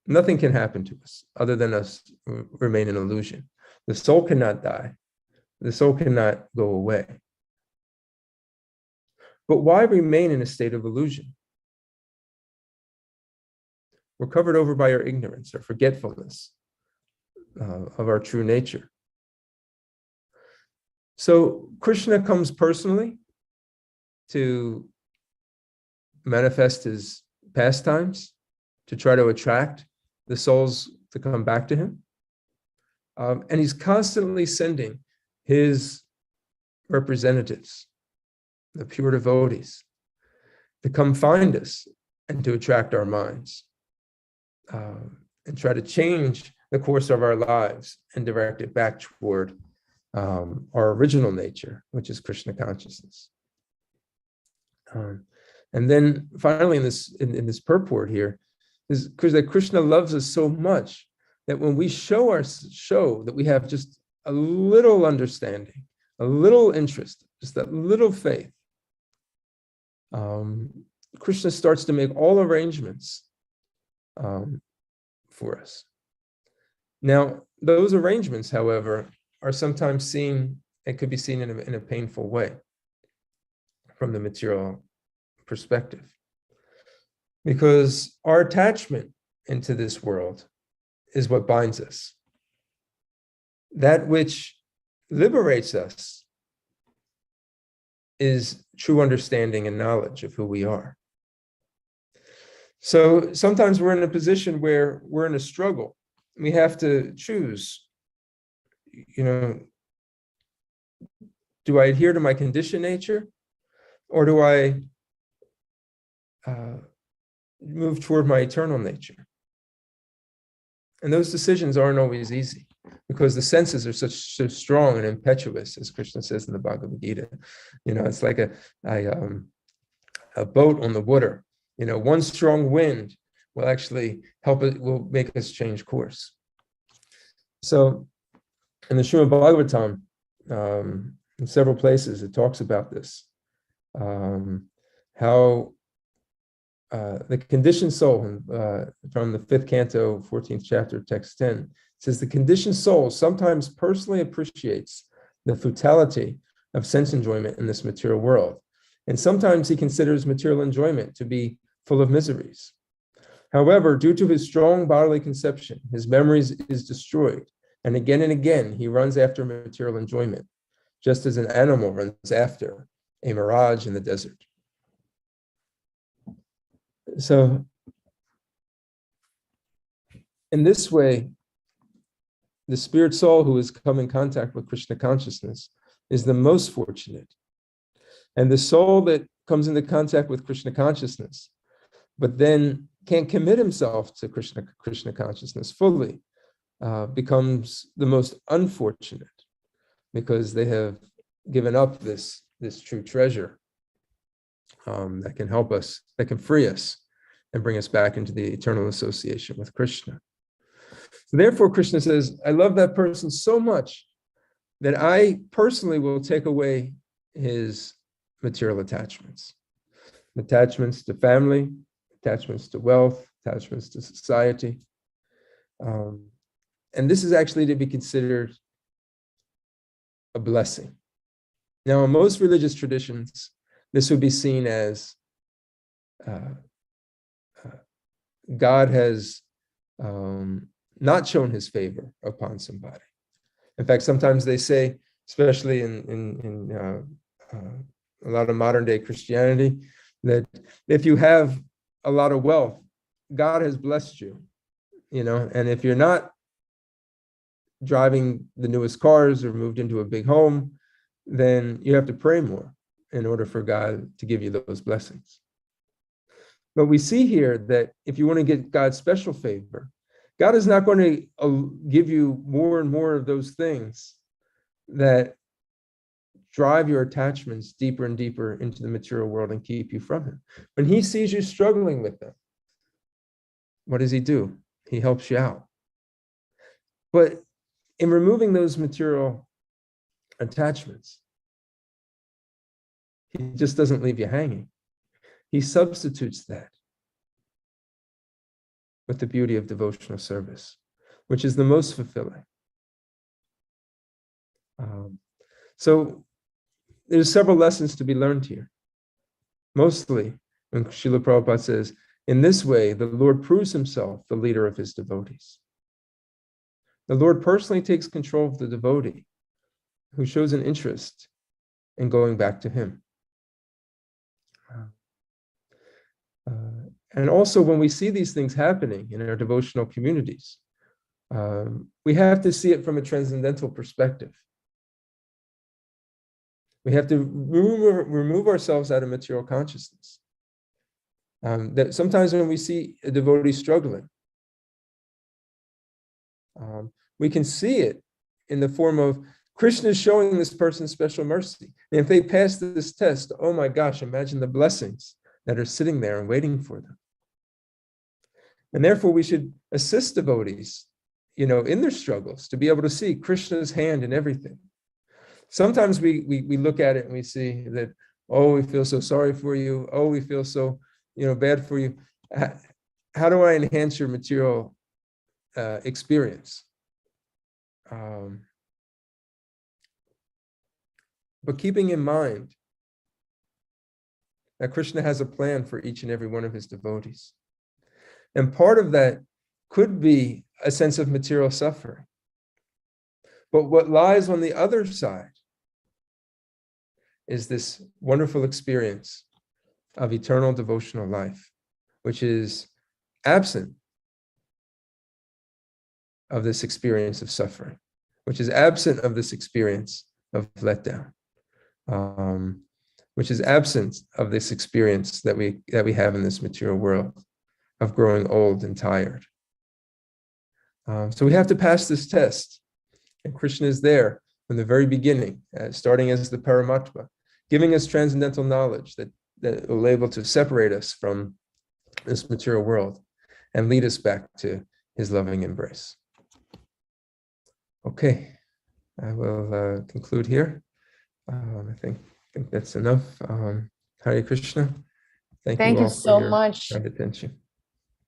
Speaker 4: nothing can happen to us other than us remain in illusion. The soul cannot die. The soul cannot go away. But why remain in a state of illusion? We're covered over by our ignorance, our forgetfulness of our true nature. So Krishna comes personally to manifest his pastimes, to try to attract the souls to come back to him. And he's constantly sending his representatives, the pure devotees, to come find us and to attract our minds and try to change the course of our lives and direct it back toward our original nature, which is Krishna consciousness. And then finally in this purport here is that Krishna loves us so much that when we show that we have just a little understanding, a little interest, just that little faith, Krishna starts to make all arrangements for us. Now, those arrangements, however, are sometimes seen, it could be seen in a painful way from the material perspective. Because our attachment into this world is what binds us. That which liberates us is true understanding and knowledge of who we are. So sometimes we're in a position where we're in a struggle. We have to choose, do I adhere to my conditioned nature, or do I move toward my eternal nature? And those decisions aren't always easy because the senses are so strong and impetuous, as Krishna says in the Bhagavad Gita. It's like a boat on the water. One strong wind will actually will make us change course. So in the Srimad Bhagavatam, in several places, it talks about this, how the conditioned soul, from the 5th canto, 14th chapter, text 10, says the conditioned soul sometimes personally appreciates the futility of sense enjoyment in this material world. And sometimes he considers material enjoyment to be full of miseries. However, due to his strong bodily conception, his memories is destroyed. And again, he runs after material enjoyment, just as an animal runs after a mirage in the desert. So, in this way, the spirit soul who has come in contact with Krishna consciousness is the most fortunate. And the soul that comes into contact with Krishna consciousness, but then can't commit himself to Krishna consciousness fully, becomes the most unfortunate because they have given up this true treasure that can help us, that can free us and bring us back into the eternal association with Krishna. So therefore, Krishna says, I love that person so much that I personally will take away his material attachments to family, attachments to wealth, attachments to society. And this is actually to be considered a blessing. Now, in most religious traditions, this would be seen as God has not shown his favor upon somebody. In fact, sometimes they say, especially in a lot of modern day Christianity, that if you have a lot of wealth, God has blessed you, and if you're not driving the newest cars or moved into a big home, then you have to pray more in order for God to give you those blessings. But we see here that if you want to get God's special favor, God is not going to give you more and more of those things that drive your attachments deeper and deeper into the material world and keep you from him. When he sees you struggling with them, what does he do? He helps you out. But in removing those material attachments, he just doesn't leave you hanging. He substitutes that with the beauty of devotional service, which is the most fulfilling. So there's several lessons to be learned here. Mostly, when Srila Prabhupada says, in this way, the Lord proves himself the leader of his devotees. The Lord personally takes control of the devotee who shows an interest in going back to him. And also, when we see these things happening in our devotional communities, we have to see it from a transcendental perspective. We have to remove ourselves out of material consciousness. That sometimes when we see a devotee struggling, we can see it in the form of Krishna is showing this person special mercy. And if they pass this test, oh my gosh, imagine the blessings that are sitting there and waiting for them. And therefore, we should assist devotees, in their struggles to be able to see Krishna's hand in everything. Sometimes we look at it and we see that, oh, we feel so sorry for you. Oh, we feel so, bad for you. How do I enhance your material experience? But keeping in mind that Krishna has a plan for each and every one of his devotees. And part of that could be a sense of material suffering. But what lies on the other side is this wonderful experience of eternal devotional life, which is absent of this experience of suffering, which is absent of this experience of letdown, which is absent of this experience that we have in this material world of growing old and tired. So we have to pass this test. And Krishna is there from the very beginning, starting as the Paramatma, giving us transcendental knowledge that will be able to separate us from this material world and lead us back to his loving embrace. Okay, I will conclude here. I think that's enough. Hare Krishna. Thank you all
Speaker 5: so
Speaker 4: for your
Speaker 5: much.
Speaker 4: kind attention.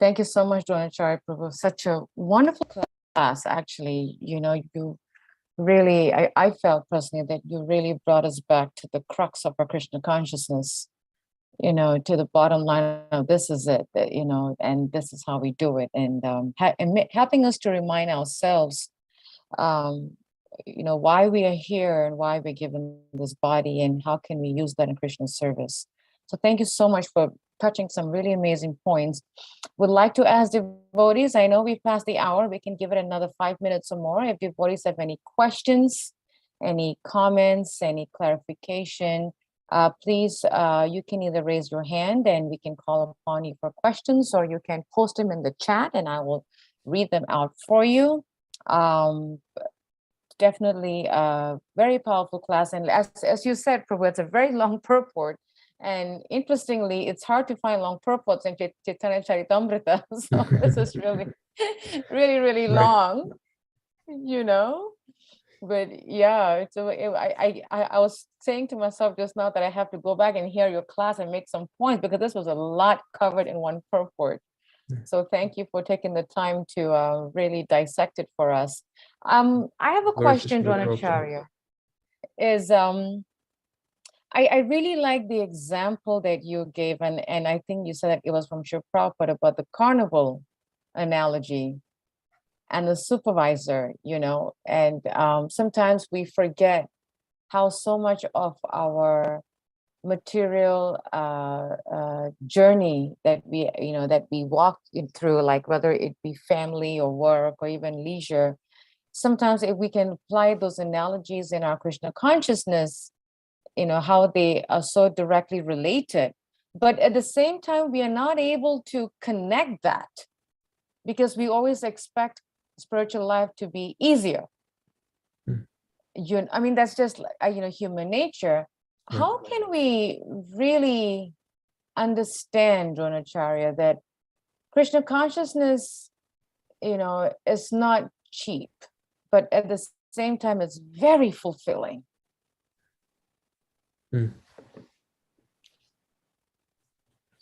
Speaker 5: Thank you so much, Dronacharya Prabhu. Such a wonderful class, actually. You really, I felt personally that you really brought us back to the crux of our Krishna consciousness, to the bottom line of this is it, and this is how we do it. And helping us to remind ourselves, why we are here and why we're given this body and how can we use that in Krishna's service. So thank you so much for touching some really amazing points. Would like to ask devotees, I know we've passed the hour, we can give it another 5 minutes or more. If devotees have any questions, any comments, any clarification, please, you can either raise your hand and we can call upon you for questions, or you can post them in the chat and I will read them out for you. Definitely a very powerful class. And as you said, Prabhu, it's a very long purport. And interestingly, it's hard to find long purports in Chaitanya Charitamrta. So this is really, really, really long, But yeah, so I was saying to myself just now that I have to go back and hear your class and make some points because this was a lot covered in one purport. So thank you for taking the time to really dissect it for us. I have a
Speaker 4: Glory to
Speaker 5: question,
Speaker 4: Srila Prabhupada.
Speaker 5: Dronacharya. Is I really like the example that you gave, and I think you said that it was from Srila Prabhupada about the carnival analogy and the supervisor, and sometimes we forget how so much of our material journey that we walk through, like whether it be family or work or even leisure, sometimes if we can apply those analogies in our Krishna consciousness, how they are so directly related, but at the same time we are not able to connect that because we always expect spiritual life to be easier. I mean, that's just human nature. How can we really understand, Dronacharya, that Krishna consciousness, is not cheap, but at the same time, it's very fulfilling?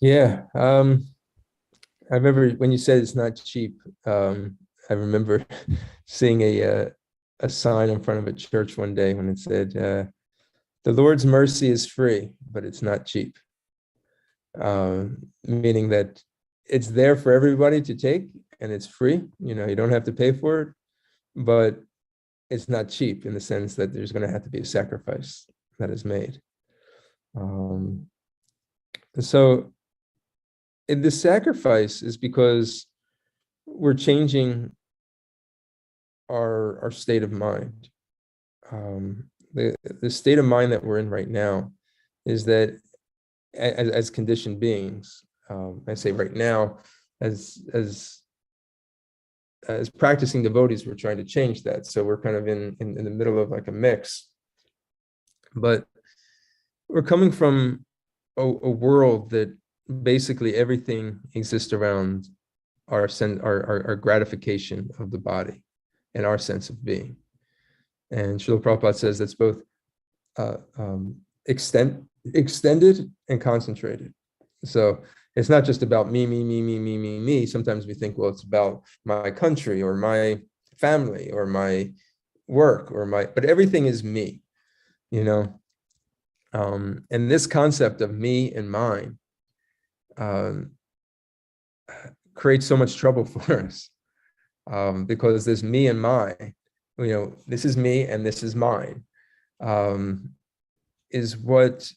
Speaker 4: Yeah. I remember when you said it's not cheap, I remember seeing a sign in front of a church one day when it said, the Lord's mercy is free, but it's not cheap. Meaning that it's there for everybody to take and it's free. You don't have to pay for it, but it's not cheap in the sense that there's going to have to be a sacrifice that is made. So the sacrifice is because we're changing our state of mind. The state of mind that we're in right now is that as conditioned beings, I say right now, as practicing devotees, we're trying to change that. So we're kind of in the middle of like a mix. But we're coming from a world that basically everything exists around our gratification of the body and our sense of being. And Srila Prabhupada says that's both extended and concentrated. So it's not just about me. Sometimes we think, well, it's about my country or my family or my work but everything is me, and this concept of me and mine creates so much trouble for us, because this me and mine, this is me and this is mine, is what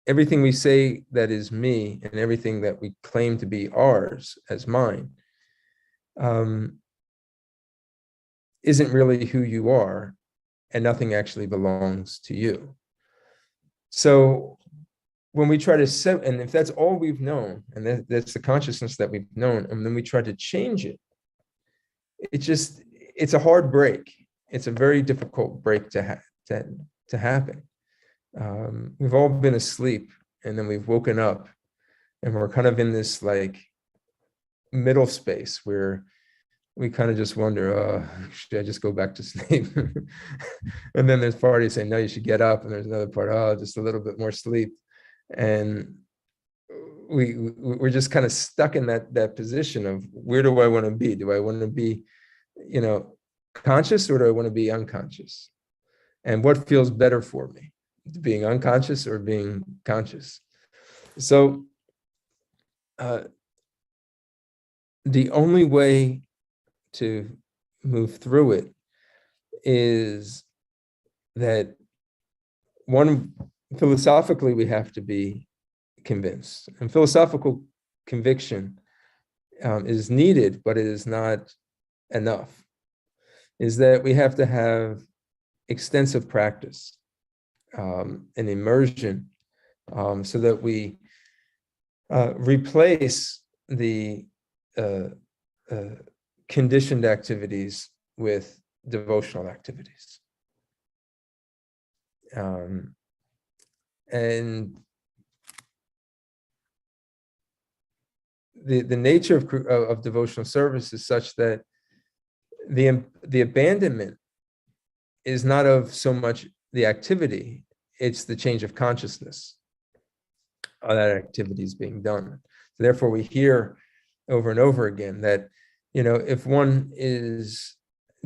Speaker 4: everything we say that is me and everything that we claim to be ours as mine isn't really who you are, and nothing actually belongs to you. So when we try to and if that's all we've known, and that's the consciousness that we've known, and then we try to change it, it's a hard break. It's a very difficult break to happen. We've all been asleep, and then we've woken up, and we're kind of in this like middle space where we kind of just wonder, should I just go back to sleep? And then there's parties saying, no, you should get up. And there's another part, just a little bit more sleep. And we're just kind of stuck in that position of, where do I want to be? Do I want to be, conscious, or do I want to be unconscious? And what feels better for me, being unconscious or being conscious? So the only way to move through it is that, one, philosophically we have to be convinced, and philosophical conviction is needed, but it is not enough. Is that we have to have extensive practice and immersion, so that we replace the conditioned activities with devotional activities. And the nature of devotional service is such that the abandonment is not of so much the activity, it's the change of consciousness of that activity is being done. So therefore, we hear over and over again that, if one is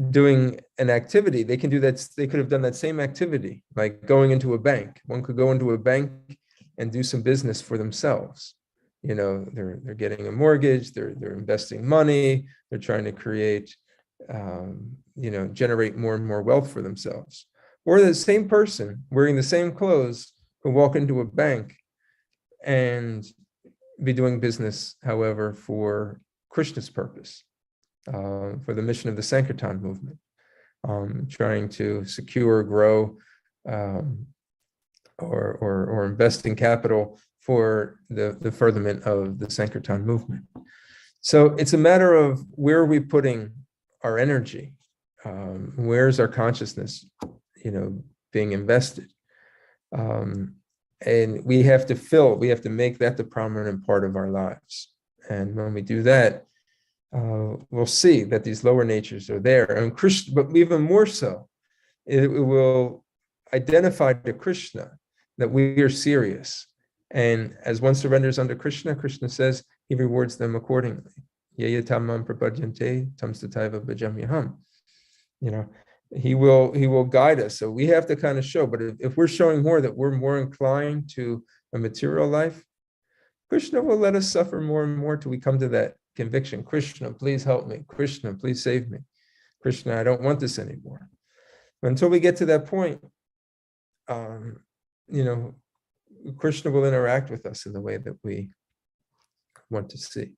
Speaker 4: doing an activity, they can do that. They could have done that same activity, like going into a bank. One could go into a bank and do some business for themselves. They're getting a mortgage, they're investing money, they're trying to create, generate more and more wealth for themselves. Or the same person wearing the same clothes could walk into a bank and be doing business, however, for Krishna's purpose, for the mission of the Sankirtan movement, trying to secure, grow, or invest in capital for the furtherment of the Sankirtan movement. So it's a matter of where are we putting our energy? Where's our consciousness, being invested? And we have to make that the prominent part of our lives. And when we do that, we'll see that these lower natures are there. And Krishna, but even more so, it will identify to Krishna that we are serious. And as one surrenders under Krishna, Krishna says he rewards them accordingly. Yayatamam prapadyante tamstataiva bhajamyaham. He will guide us. So we have to kind of show, but if we're showing more that we're more inclined to a material life, Krishna will let us suffer more and more till we come to that conviction. Krishna, please help me. Krishna, please save me. Krishna, I don't want this anymore. Until we get to that point, Krishna will interact with us in the way that we want to see.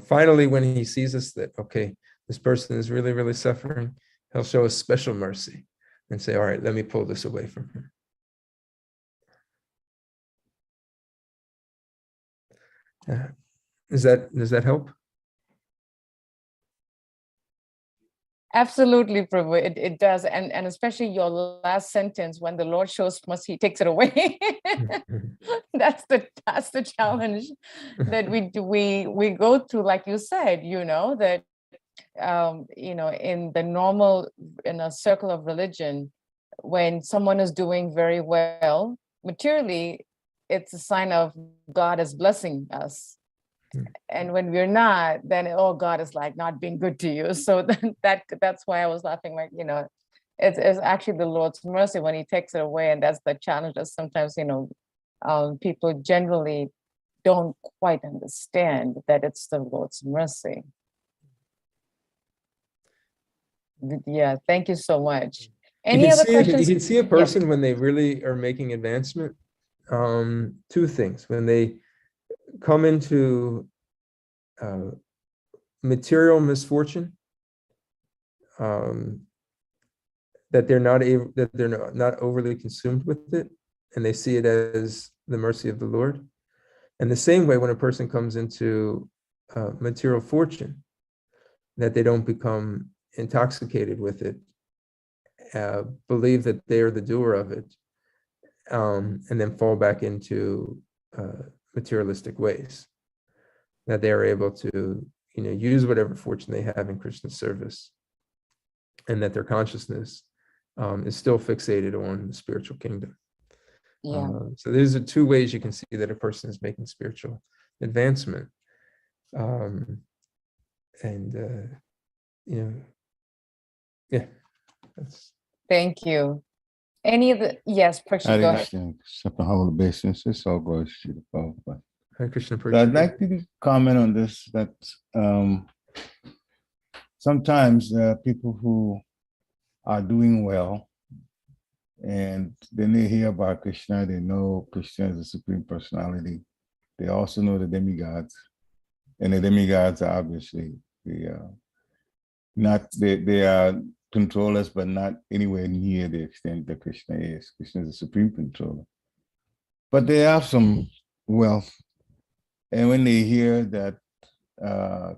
Speaker 4: Finally, when he sees us that, okay, this person is really, really suffering, he'll show us special mercy and say, all right, let me pull this away from him. Does that help?
Speaker 5: Absolutely, Prabhu. It does. And especially your last sentence, when the Lord shows mercy, he takes it away. That's the challenge that we go through, like you said, that in a circle of religion, when someone is doing very well materially, it's a sign of God is blessing us. And when we're not, then God is like not being good to you. So that's why I was laughing, like, it's actually the Lord's mercy when he takes it away. And that's the challenge that sometimes, people generally don't quite understand that it's the Lord's mercy. Yeah, thank you so much. Any other questions?
Speaker 4: You can see a person when they really are making advancement. Two things. When they come into material misfortune, that they're not overly consumed with it, and they see it as the mercy of the Lord. And the same way, when a person comes into material fortune, that they don't become intoxicated with it, believe that they are the doer of it, and then fall back into materialistic ways, that they are able to use whatever fortune they have in Krishna's service, and that their consciousness is still fixated on the spiritual kingdom. So these are two ways you can see that a person is making spiritual advancement.
Speaker 5: Thank you. Any of the Prakash, go ahead.
Speaker 6: It's all goes to the Prabhupada.
Speaker 4: Krishna,
Speaker 6: I'd like to comment on this, that sometimes people who are doing well, and then they hear about Krishna, they know Krishna is the Supreme Personality. They also know the demigods. And the demigods are obviously they are controllers, but not anywhere near the extent that Krishna is. Krishna is the Supreme Controller. But they have some wealth. And when they hear that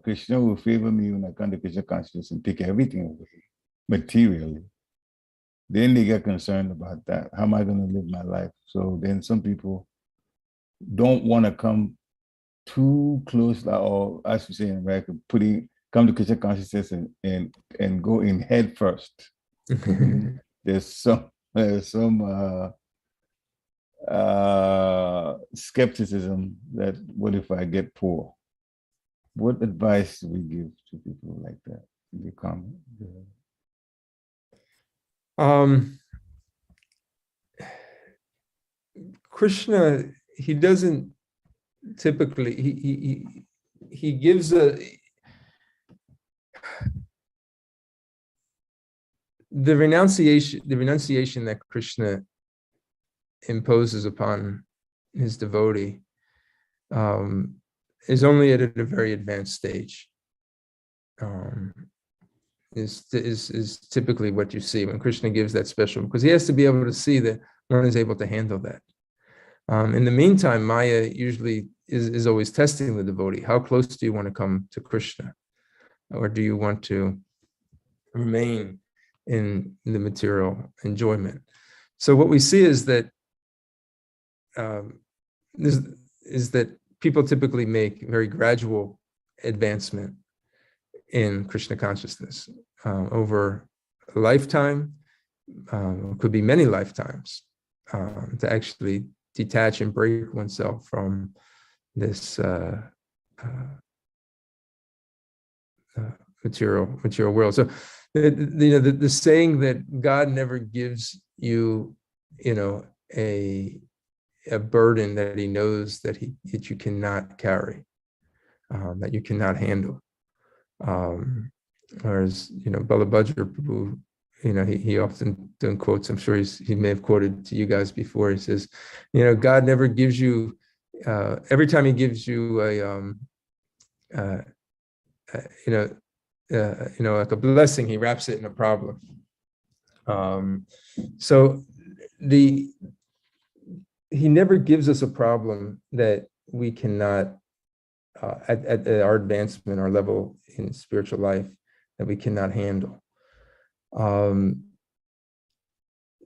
Speaker 6: Krishna will favor me when I come to Krishna consciousness and take everything away materially, then they get concerned about that. How am I going to live my life? So then some people don't want to come too close, or as we say in America, come to Krishna consciousness and go in head first. There's some skepticism that what if I get poor? What advice do we give to people like that? You comment.
Speaker 4: Krishna, he doesn't typically, he gives the renunciation that Krishna imposes upon his devotee is only at a very advanced stage. Is typically what you see when Krishna gives that special, because he has to be able to see that one is able to handle that. In the meantime, Maya usually is always testing the devotee. How close do you want to come to Krishna? Or do you want to remain in the material enjoyment? So what we see is that people typically make very gradual advancement in Krishna consciousness over a lifetime, could be many lifetimes, to actually detach and break oneself from this material world. So the saying that God never gives you, a burden that he knows that you cannot carry, that you cannot handle. Whereas, Balabhadra Prabhu, he often quotes, I'm sure he may have quoted to you guys before, he says, God never gives you, every time he gives you like a blessing, he wraps it in a problem. So he never gives us a problem that we cannot, at our advancement, our level in spiritual life, that we cannot handle.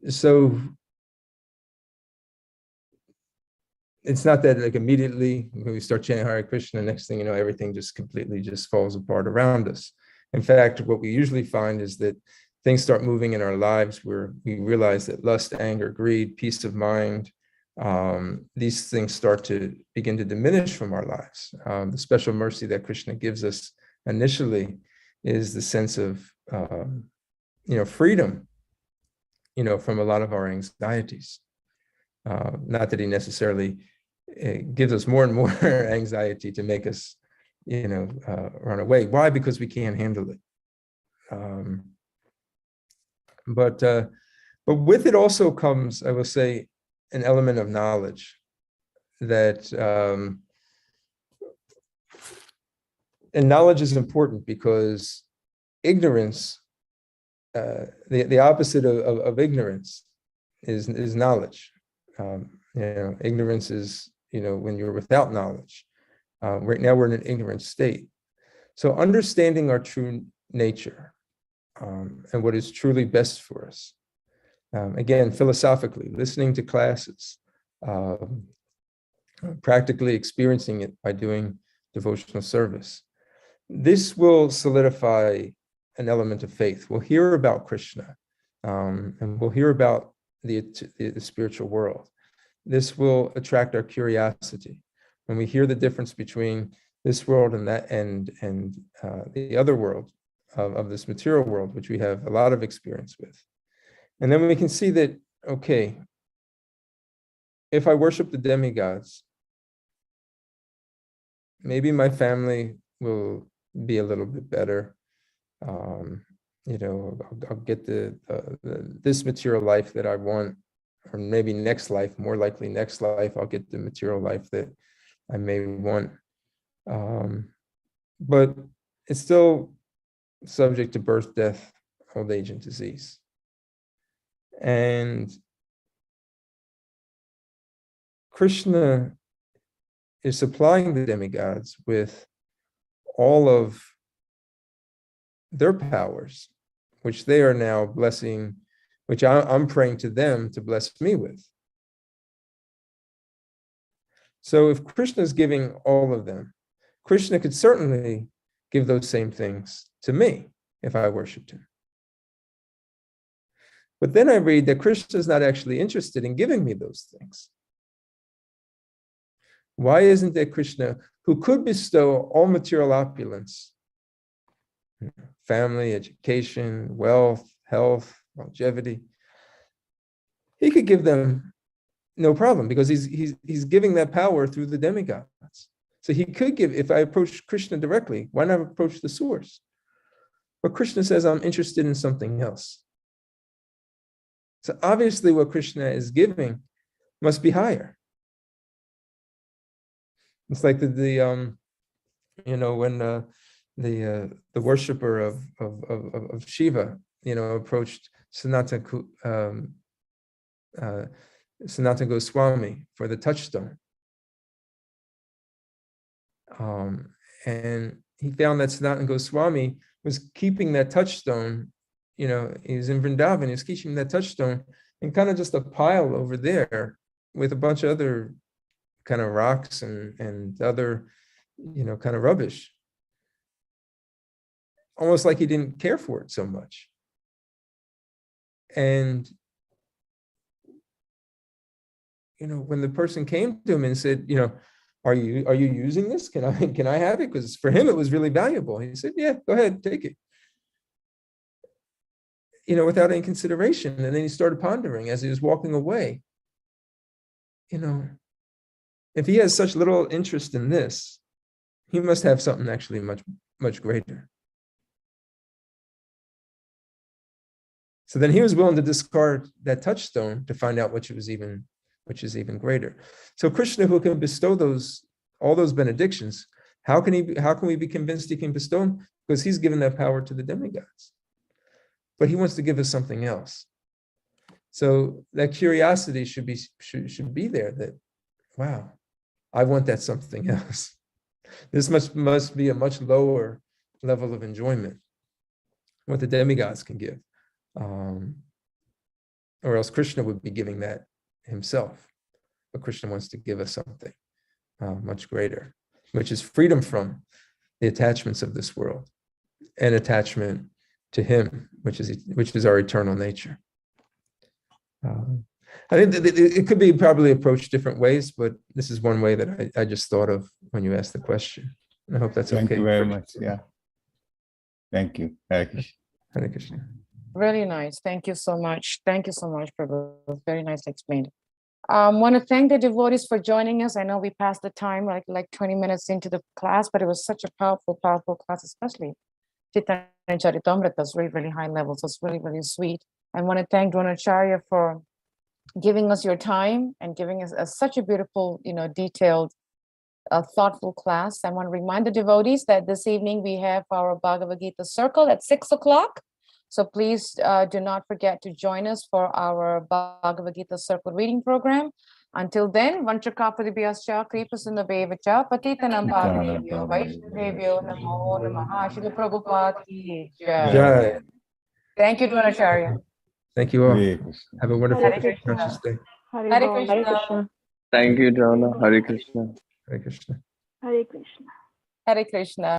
Speaker 4: So it's not that like immediately when we start chanting Hare Krishna, next thing you know, everything just completely just falls apart around us. In fact, what we usually find is that things start moving in our lives where we realize that lust, anger, greed, peace of mind, these things start to begin to diminish from our lives. The special mercy that Krishna gives us initially is the sense of, freedom, from a lot of our anxieties. Not that he necessarily gives us more and more anxiety to make us, run away. Why? Because we can't handle it. But with it also comes, I will say, an element of knowledge that, and knowledge is important because ignorance, the opposite of ignorance is knowledge. Ignorance is, when you're without knowledge. Right now we're in an ignorant state. So understanding our true nature and what is truly best for us. Again, philosophically, listening to classes, practically experiencing it by doing devotional service. This will solidify an element of faith. We'll hear about Krishna, and we'll hear about the spiritual world. This will attract our curiosity. When we hear the difference between this world and that, and the other world of this material world, which we have a lot of experience with. And then we can see that, okay, if I worship the demigods, maybe my family will be a little bit better. I'll get this material life that I want, or maybe next life, more likely next life, I'll get the material life that I may want. But it's still subject to birth, death, old age, and disease. And Krishna is supplying the demigods with all of their powers, which they are now blessing, which I'm praying to them to bless me with. So if Krishna is giving all of them, Krishna could certainly give those same things to me if I worshiped him. But then I read that Krishna is not actually interested in giving me those things. Why isn't there Krishna who could bestow all material opulence, family, education, wealth, health, longevity? He could give them no problem because he's giving that power through the demigods. So he could give, if I approach Krishna directly, why not approach the source? But Krishna says, I'm interested in something else. So obviously what Krishna is giving must be higher. It's like when the worshiper of Shiva, approached Sanatana Goswami for the touchstone. And he found that Sanatana Goswami was keeping that touchstone, he was in Vrindavan, he was keeping that touchstone and kind of just a pile over there with a bunch of other kind of rocks and other, kind of rubbish. Almost like he didn't care for it so much. And, when the person came to him and said, are you using this? Can I have it? Because for him, it was really valuable. He said, yeah, go ahead, take it. Without any consideration. And then he started pondering as he was walking away. If he has such little interest in this, he must have something actually much, much greater. So then he was willing to discard that touchstone to find out which is even greater. So Krishna, who can bestow all those benedictions, how can we be convinced he can bestow them? Because he's given that power to the demigods. But he wants to give us something else. So that curiosity should be there, that, wow, I want that something else. This must be a much lower level of enjoyment, what the demigods can give. Or else Krishna would be giving that himself. But Krishna wants to give us something much greater, which is freedom from the attachments of this world and attachment to him, which is our eternal nature. I think it could be probably approached different ways, but this is one way that I just thought of when you asked the question. I hope that's okay.
Speaker 6: Thank you very much. Yeah. Thank you. Hare Krishna.
Speaker 4: Hare Krishna.
Speaker 5: Really nice. Thank you so much. Thank you so much, Prabhu. Very nicely explained. Want to thank the devotees for joining us. I know we passed the time like 20 minutes into the class, but it was such a powerful class, especially Caitanya Charitamrta is really, really high level. So it's really, really sweet. I want to thank Dronacharya for giving us your time and giving us such a beautiful, detailed, thoughtful class. I want to remind the devotees that this evening we have our Bhagavad Gita circle at 6:00. So please do not forget to join us for our Bhagavad Gita circle reading program. Until then, Vanchakapadibyascha Kripasundabevacha Patitanam Bhavebhyo Vaishnavebhyo Namo Namaha Shri Prabhupada Ki Jai.
Speaker 4: Jai.
Speaker 5: Thank you, Dronacharya.
Speaker 4: Thank you all.
Speaker 6: Hare Krishna.
Speaker 4: Have a wonderful
Speaker 5: Hare Krishna.
Speaker 4: conscious day.
Speaker 5: Hare Krishna.
Speaker 7: Thank you, Drona. Hare Krishna.
Speaker 4: Hare Krishna.
Speaker 8: Hare Krishna.
Speaker 5: Hare Krishna.